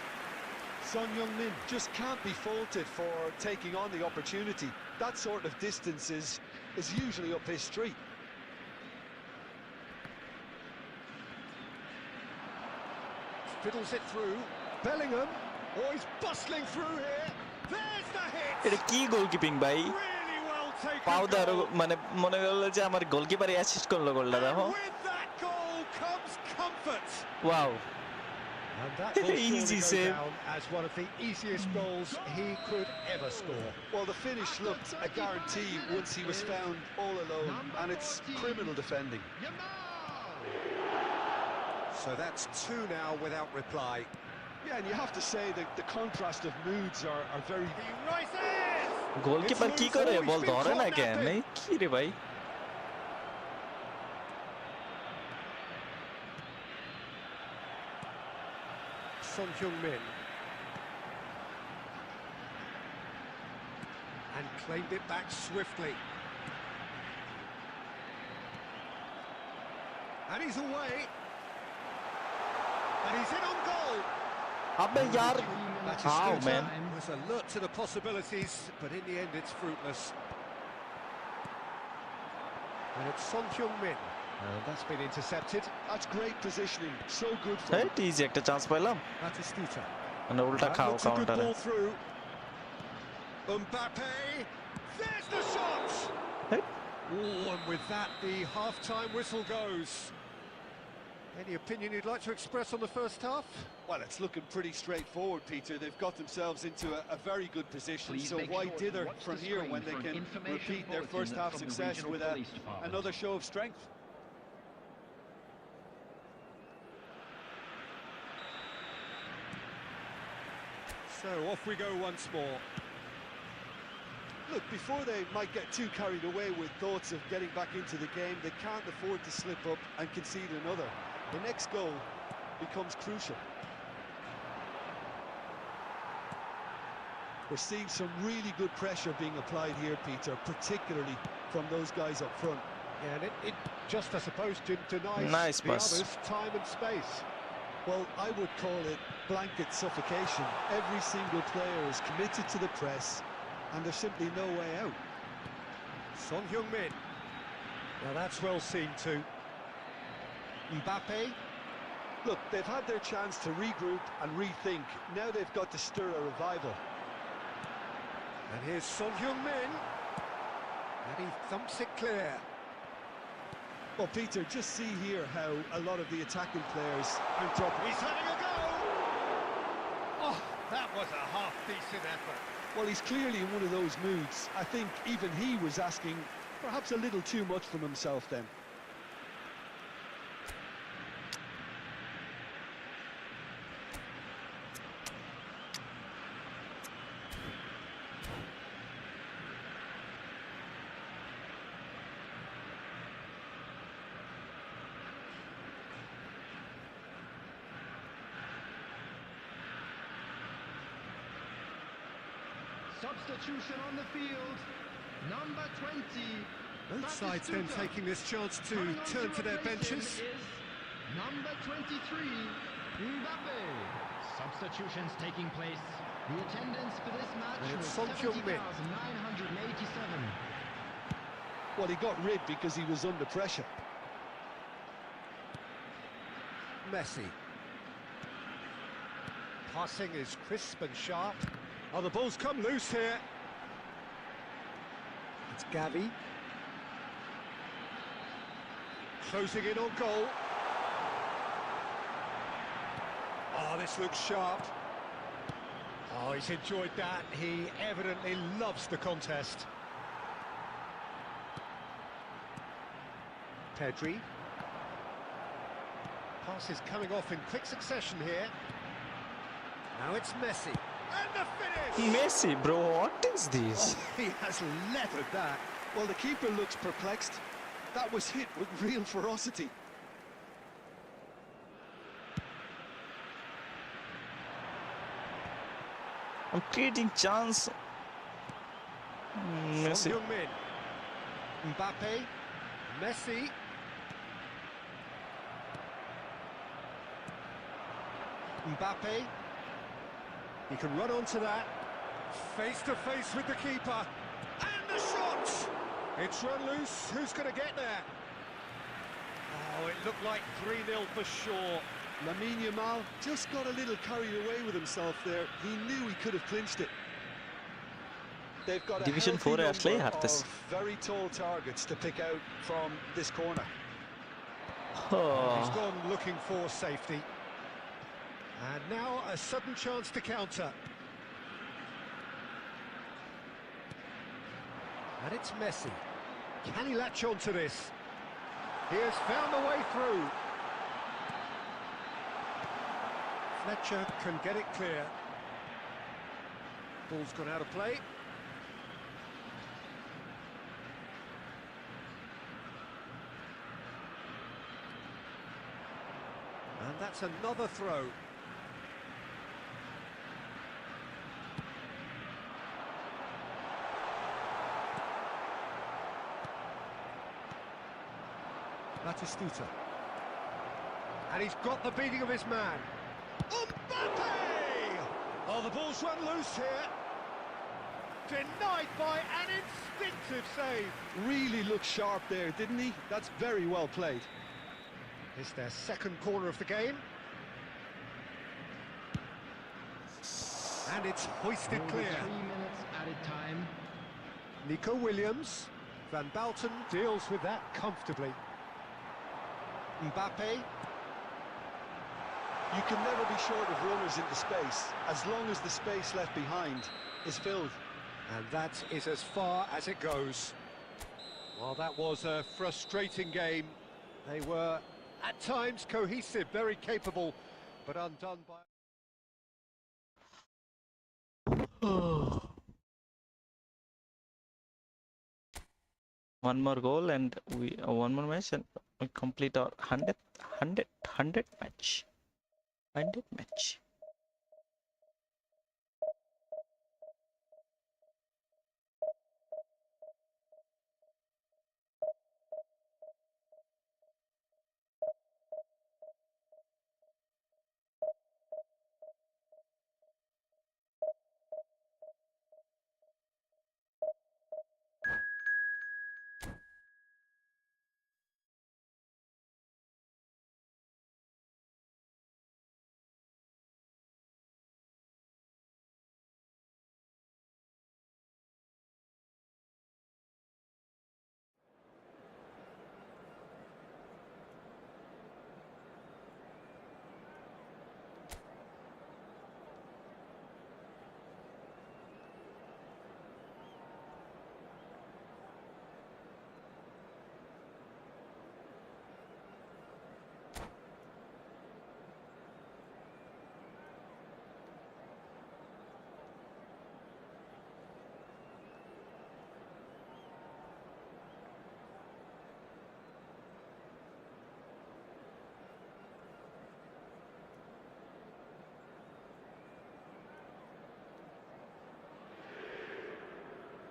Son Heung-min just can't be faulted for taking on the opportunity. That sort of distance is usually up his street. Fiddles it through. Bellingham. Oh, he's bustling through here. There's the hit. এটা কি গোলকিপিং ভাই? Really well taken পাও দারো goal. মানে মনে হলো যে আমার গোলকিপারই assist করলো গোলটা দেখো. And with that goal comes comfort. Wow. And that will surely Easy go save. down as one of the easiest goals he could ever score. Well, the finish looked a guarantee once he was found all alone, and it's criminal defending. So that's two now without reply. Yeah, and you have to say that the contrast of moods are very... He rises! Goalkeeper কি করে বল ধরে না কেন? এই কি রে ভাই? Son Heung-min. And claimed it back swiftly. And he's away. And he's in on goal. আবে यार. How man? Was alert to the possibilities, but in the end it's fruitless. And it's Son Heung-min. That's been intercepted. That's great positioning, so good for হ্যাঁ him. Easy একটা chance পেলাম. Batistuta. মানে উল্টা That খাও looks a good কাউন্টারে. ball through. Mbappe. There's the shot. Hey. Oh, and with that, the half-time whistle goes. Any opinion you'd like to express on the first half? Well, it's looking pretty straightforward, Peter. They've got themselves into a very good position, Please so make why sure to dither watch from the here screen when they for an can information repeat their bulletin first half from the success regional with police department. another show of strength? So off we go once more. Look, before they might get too carried away with thoughts of getting back into the game, they can't afford to slip up and concede another. The next goal becomes crucial. We're seeing some really good pressure being applied here, Peter, particularly from those guys up front. Yeah, and it just, I suppose, denies Nice the pass. others time and space. Well, I would call it blanket suffocation. Every single player is committed to the press, and there's simply no way out. Son Heung-min. Now that's well seen too. Mbappe. Look, they've had their chance to regroup and rethink. Now they've got to stir a revival. And here's Son Heung-min. And he thumps it clear. Well, Peter, just see here how a lot of the attacking players aren't dropping. He's having a go! Oh, that was a half-decent effort. Well, he's clearly in one of those moods. I think even he was asking perhaps a little too much from himself then. Substitution on the field. Number 20. Both sides then taking this chance to turn to their benches. Number 23. Mbappe. Substitutions taking place. The attendance for this match And was it's Son Heung-min. 70,987. Well, he got rid because he was under pressure. Messi. Passing is crisp and sharp. Oh, the ball's come loose here. It's Gavi. Closing in on goal. Oh, this looks sharp. Oh, he's enjoyed that. He evidently loves the contest. Pedri. Pass is coming off in quick succession here. Now it's Messi. And the finish! Messi, bro, what is this? Oh, he has leathered that. Well, the keeper looks perplexed. That was hit with real ferocity. I'm creating chance. Messi. Son Heung-min. Mbappe. Messi. Mbappe. He can run onto that. Face to face with the keeper. And the shot! It's run loose. Who's going to get there? Oh, it looked like 3-0 for sure. Lamine Yamal just got a little carried away with himself there. He knew he could have clinched it. They've got a Division healthy 4 আসলেই number হারতেছে। of very tall targets to pick out from this corner. He's gone looking for safety. And now a sudden chance to counter. And it's Messi. Can he latch on to this? He has found a way through. Fletcher can get it clear. Ball's gone out of play. And that's another throw. Batistuta. And he's got the beating of his man. Mbappe! Oh, the ball's run loose here. Denied by an instinctive save. Really looked sharp there, didn't he? That's very well played. It's their second corner of the game. And it's hoisted Over clear. 3 minutes added time. Nico Williams. Van Balten deals with that comfortably. Mbappe. You can never be short of runners into space, as long as the space left behind is filled. And that is as far as it goes. Well, that was a frustrating game. They were, at times, cohesive, very capable, but undone by... One more goal and we one more match and we complete our 100 match. 100 match.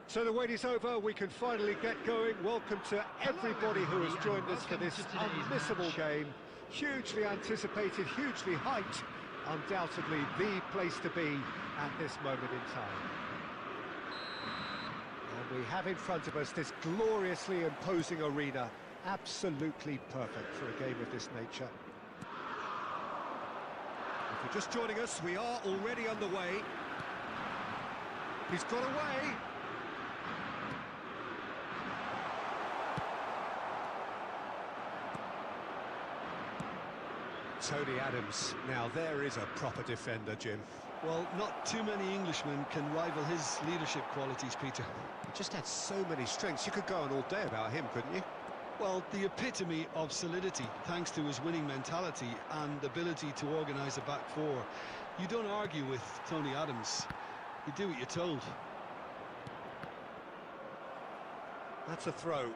So the wait is over, we can finally get going. Welcome to everybody who has joined us for this unmissable game. Hugely anticipated, hugely hyped, undoubtedly the place to be at this moment in time. And we have in front of us this gloriously imposing arena, absolutely perfect for a game of this nature. If you're just joining us, we are already underway. He's got away. Tony Adams. Now there is a proper defender, Jim. Well, not too many Englishmen can rival his leadership qualities, Peter. He just had so many strengths. You could go on all day about him, couldn't you? Well, the epitome of solidity, thanks to his winning mentality and ability to organise a back four. You don't argue with Tony Adams. You do what you're told. That's a throw.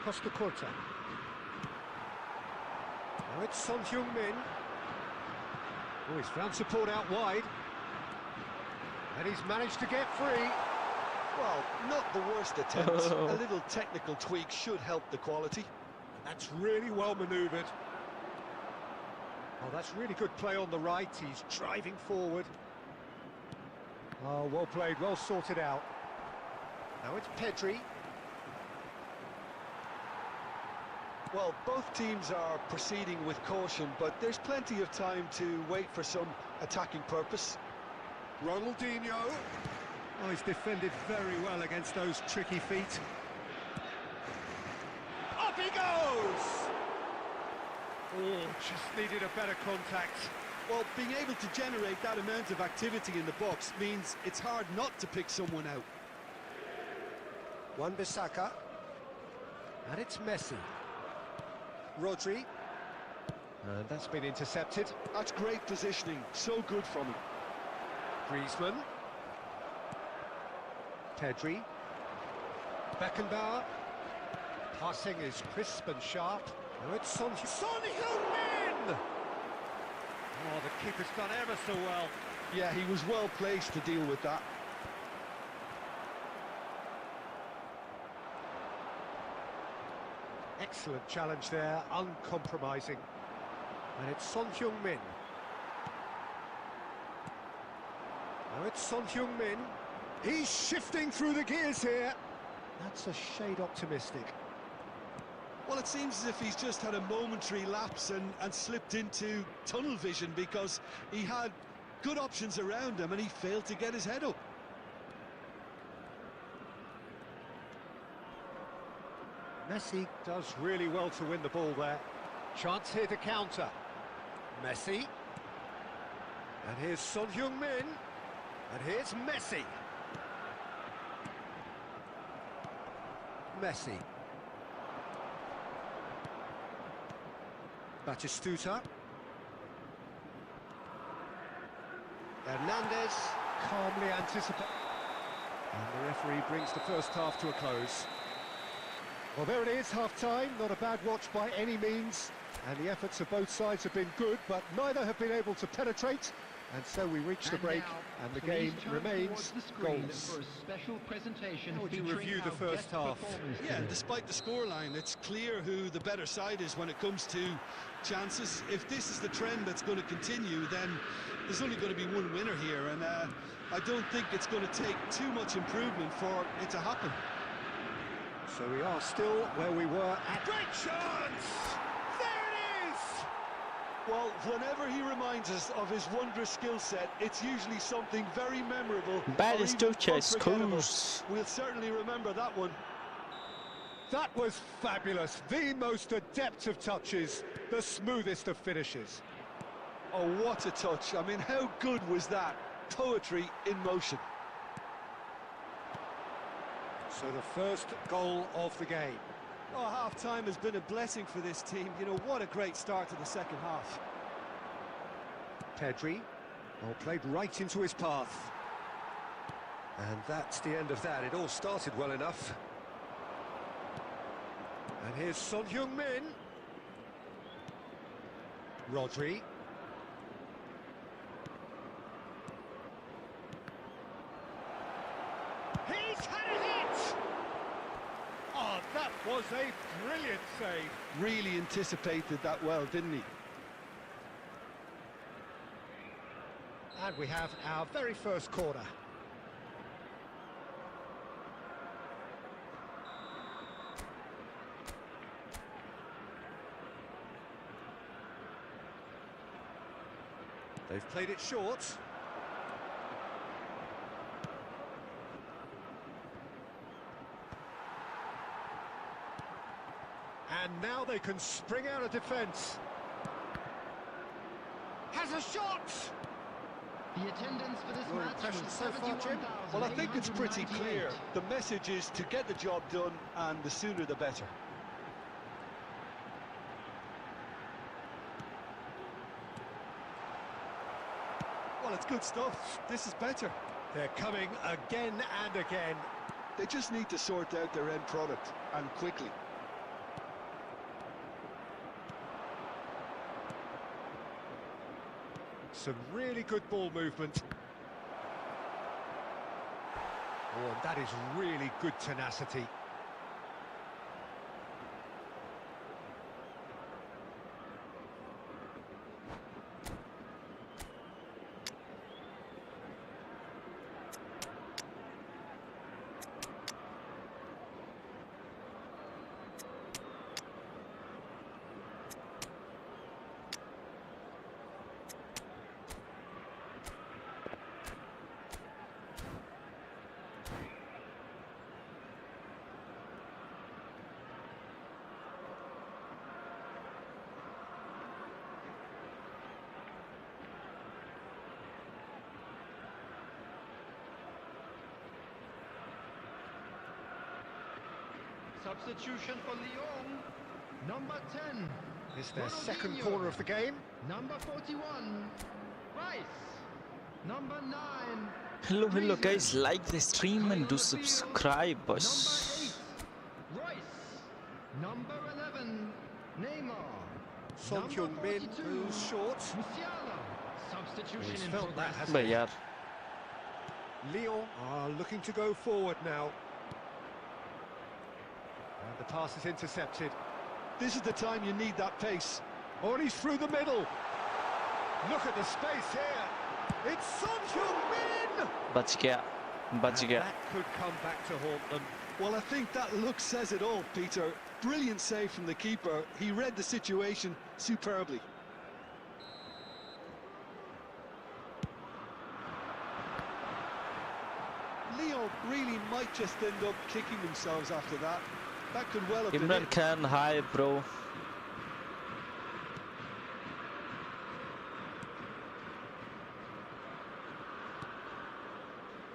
Costa Corta. Now it's Son Heung-min. Oh, he's found support out wide. And he's managed to get free. Well, not the worst attempt. A little technical tweak should help the quality. That's really well manoeuvred. Oh, that's really good play on the right. He's driving forward. Oh, well played, well sorted out. Now it's Pedri. Well, both teams are proceeding with caution, but there's plenty of time to wait for some attacking purpose. Ronaldinho. Oh, he's defended very well against those tricky feet. Up he goes! Oh, just needed a better contact. Well, being able to generate that amount of activity in the box means it's hard not to pick someone out. Wan-Bissaka. And it's Messi. Rodri. And that's been intercepted. That's great positioning, so good from him. Griezmann. Pedri. Beckenbauer. Passing is crisp and sharp. Now it's Son Heung-min! Oh, the keeper's done ever so well. Yeah, he was well placed to deal with that. Excellent challenge there, uncompromising. And it's Son Heung-min. Now it's Son Heung-min. He's shifting through the gears here. That's a shade optimistic. Well, it seems as if he's just had a momentary lapse and slipped into tunnel vision, because he had good options around him and he failed to get his head up. Messi does really well to win the ball there. Chance here to counter. Messi. And here's Son Heung-min. And here's Messi. Messi. Batistuta. Hernandez. Calmly anticipate. And the referee brings the first half to a close. Well, there it is, half-time. Not a bad watch by any means. And the efforts of both sides have been good, but neither have been able to penetrate. And so we reach the break, and the game remains goals. How would you review the first half? Yeah, despite the scoreline, it's clear who the better side is when it comes to chances. If this is the trend that's going to continue, then there's only going to be one winner here, and I don't think it's going to take too much improvement for it to happen. So we are still where we were at... Great chance! There it is! Well, whenever he reminds us of his wondrous skill set, it's usually something very memorable. Bad or is even to chase unforgettable. scores. We'll certainly remember that one. That was fabulous. The most adept of touches, the smoothest of finishes. Oh, what a touch. I mean, how good was that? Poetry in motion. So the first goal of the game. Oh, half-time has been a blessing for this team. You know, what a great start to the second half. Pedri, well, played right into his path. And that's the end of that. It all started well enough. And here's Son Heung-min. Rodri. He's had a hit! Oh, that was a brilliant save. Really anticipated that well, didn't he? And we have our very first corner. They've played it short. And now they can spring out of defence. Has a shot! The attendance for this Your match impressions was so far, Jim? Well, I think it's pretty clear. The message is to get the job done, and the sooner the better. Well, it's good stuff. This is better. They're coming again and again. They just need to sort out their end product, and quickly. Some really good ball movement. Oh, and that is really good tenacity. Substitution for Lyon. Number 10. It's their Ronaldinho. second corner of the game. Number 41. Rice. Number 9. Hello guys, like the stream and do subscribe Number us. 8. Royce. Number 11. Neymar. Son Number Heung-min, 42. who's short. Musiala. Substitution He's in felt that, progress. hasn't But he? yeah, Lyon are looking to go forward now. And the pass is intercepted. This is the time you need that pace. Oh, and he's through the middle. Look at the space here. It's Son Heung-min! बच गया. And that could come back to haunt them. Well, I think that look says it all, Peter. Brilliant save from the keeper. He read the situation superbly. Lyon really might just end up kicking themselves after that. That could well have been Imran it. Khan, hi bro.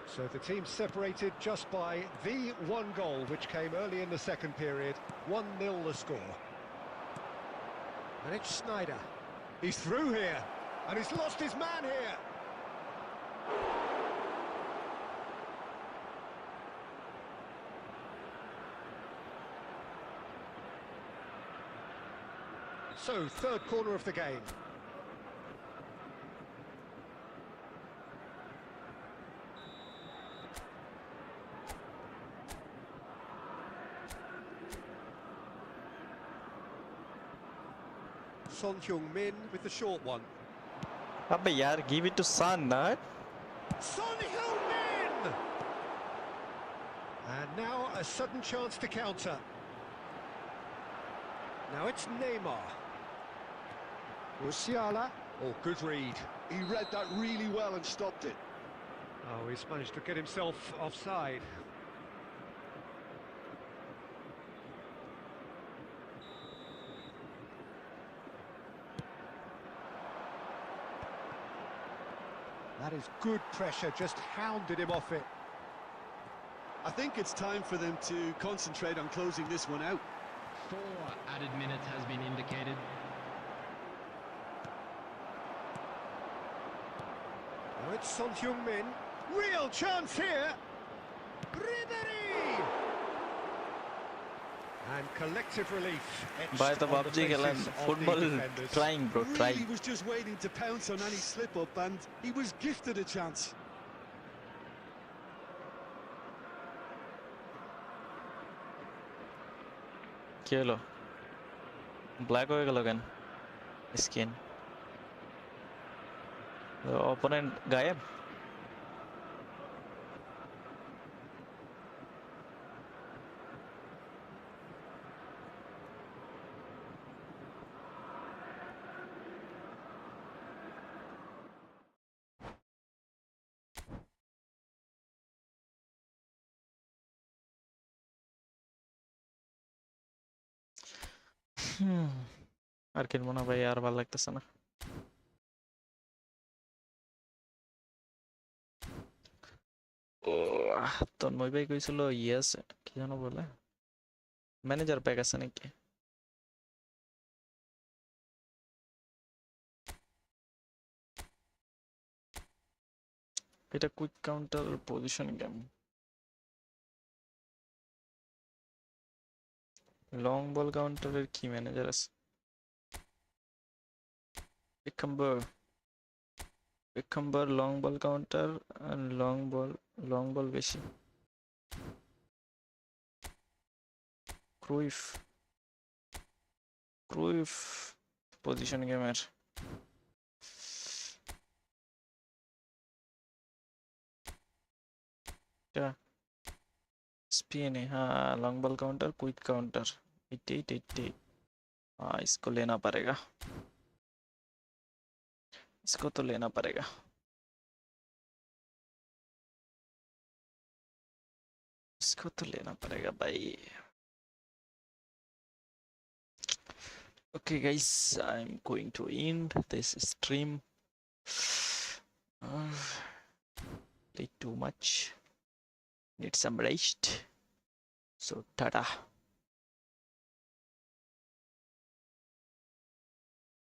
So the team separated just by the one goal, which came early in the second period. 1-0 the score. And it's Sneijder. He's through here, and he's lost his man here. So, third corner of the game. Son Heung-min with the short one. अबे यार, give it to Son, ना. Son Heung-min! And now a sudden chance to counter. Now it's Neymar. Musiala. Oh, good read. He read that really well and stopped it. Oh, he's managed to get himself offside. That is good pressure, just hounded him off it. I think it's time for them to concentrate on closing this one out. 4 added minutes has been indicated. Now it's Son Heung-min. Real chance here. Ribéry! And collective relief. By etched the on the PUBG faces galan, of the football defenders. trying, bro, Really trying. was just waiting to pounce on any slip-up, and he was gifted a chance. কি হলো? Black হয়ে গেল কেন skin? Opponent গায়েব? আর খেলবো না ভাই, আর ভালো লাগতেছে না। ও তন্ময় ভাই কইছিল ইয়েস, কি যেন বলে, ম্যানেজার প্যাক আছে নাকি? এটা quick counter position game. Long ball কাউন্টারের কি ম্যানেজার আছে? পিকাম্বার long ball counter, long ball বেশি। ক্রুইফ পজিশন গেমের। क्या स्पिन है? हाँ, long ball counter, quick counter, 88 हाँ, इसको लेना पड़ेगा, इसको तो लेना पड़ेगा। इसको तो लेना पड़ेगा भाई। Okay guys, I'm going to end this stream. Played too much, need some rest, so tada.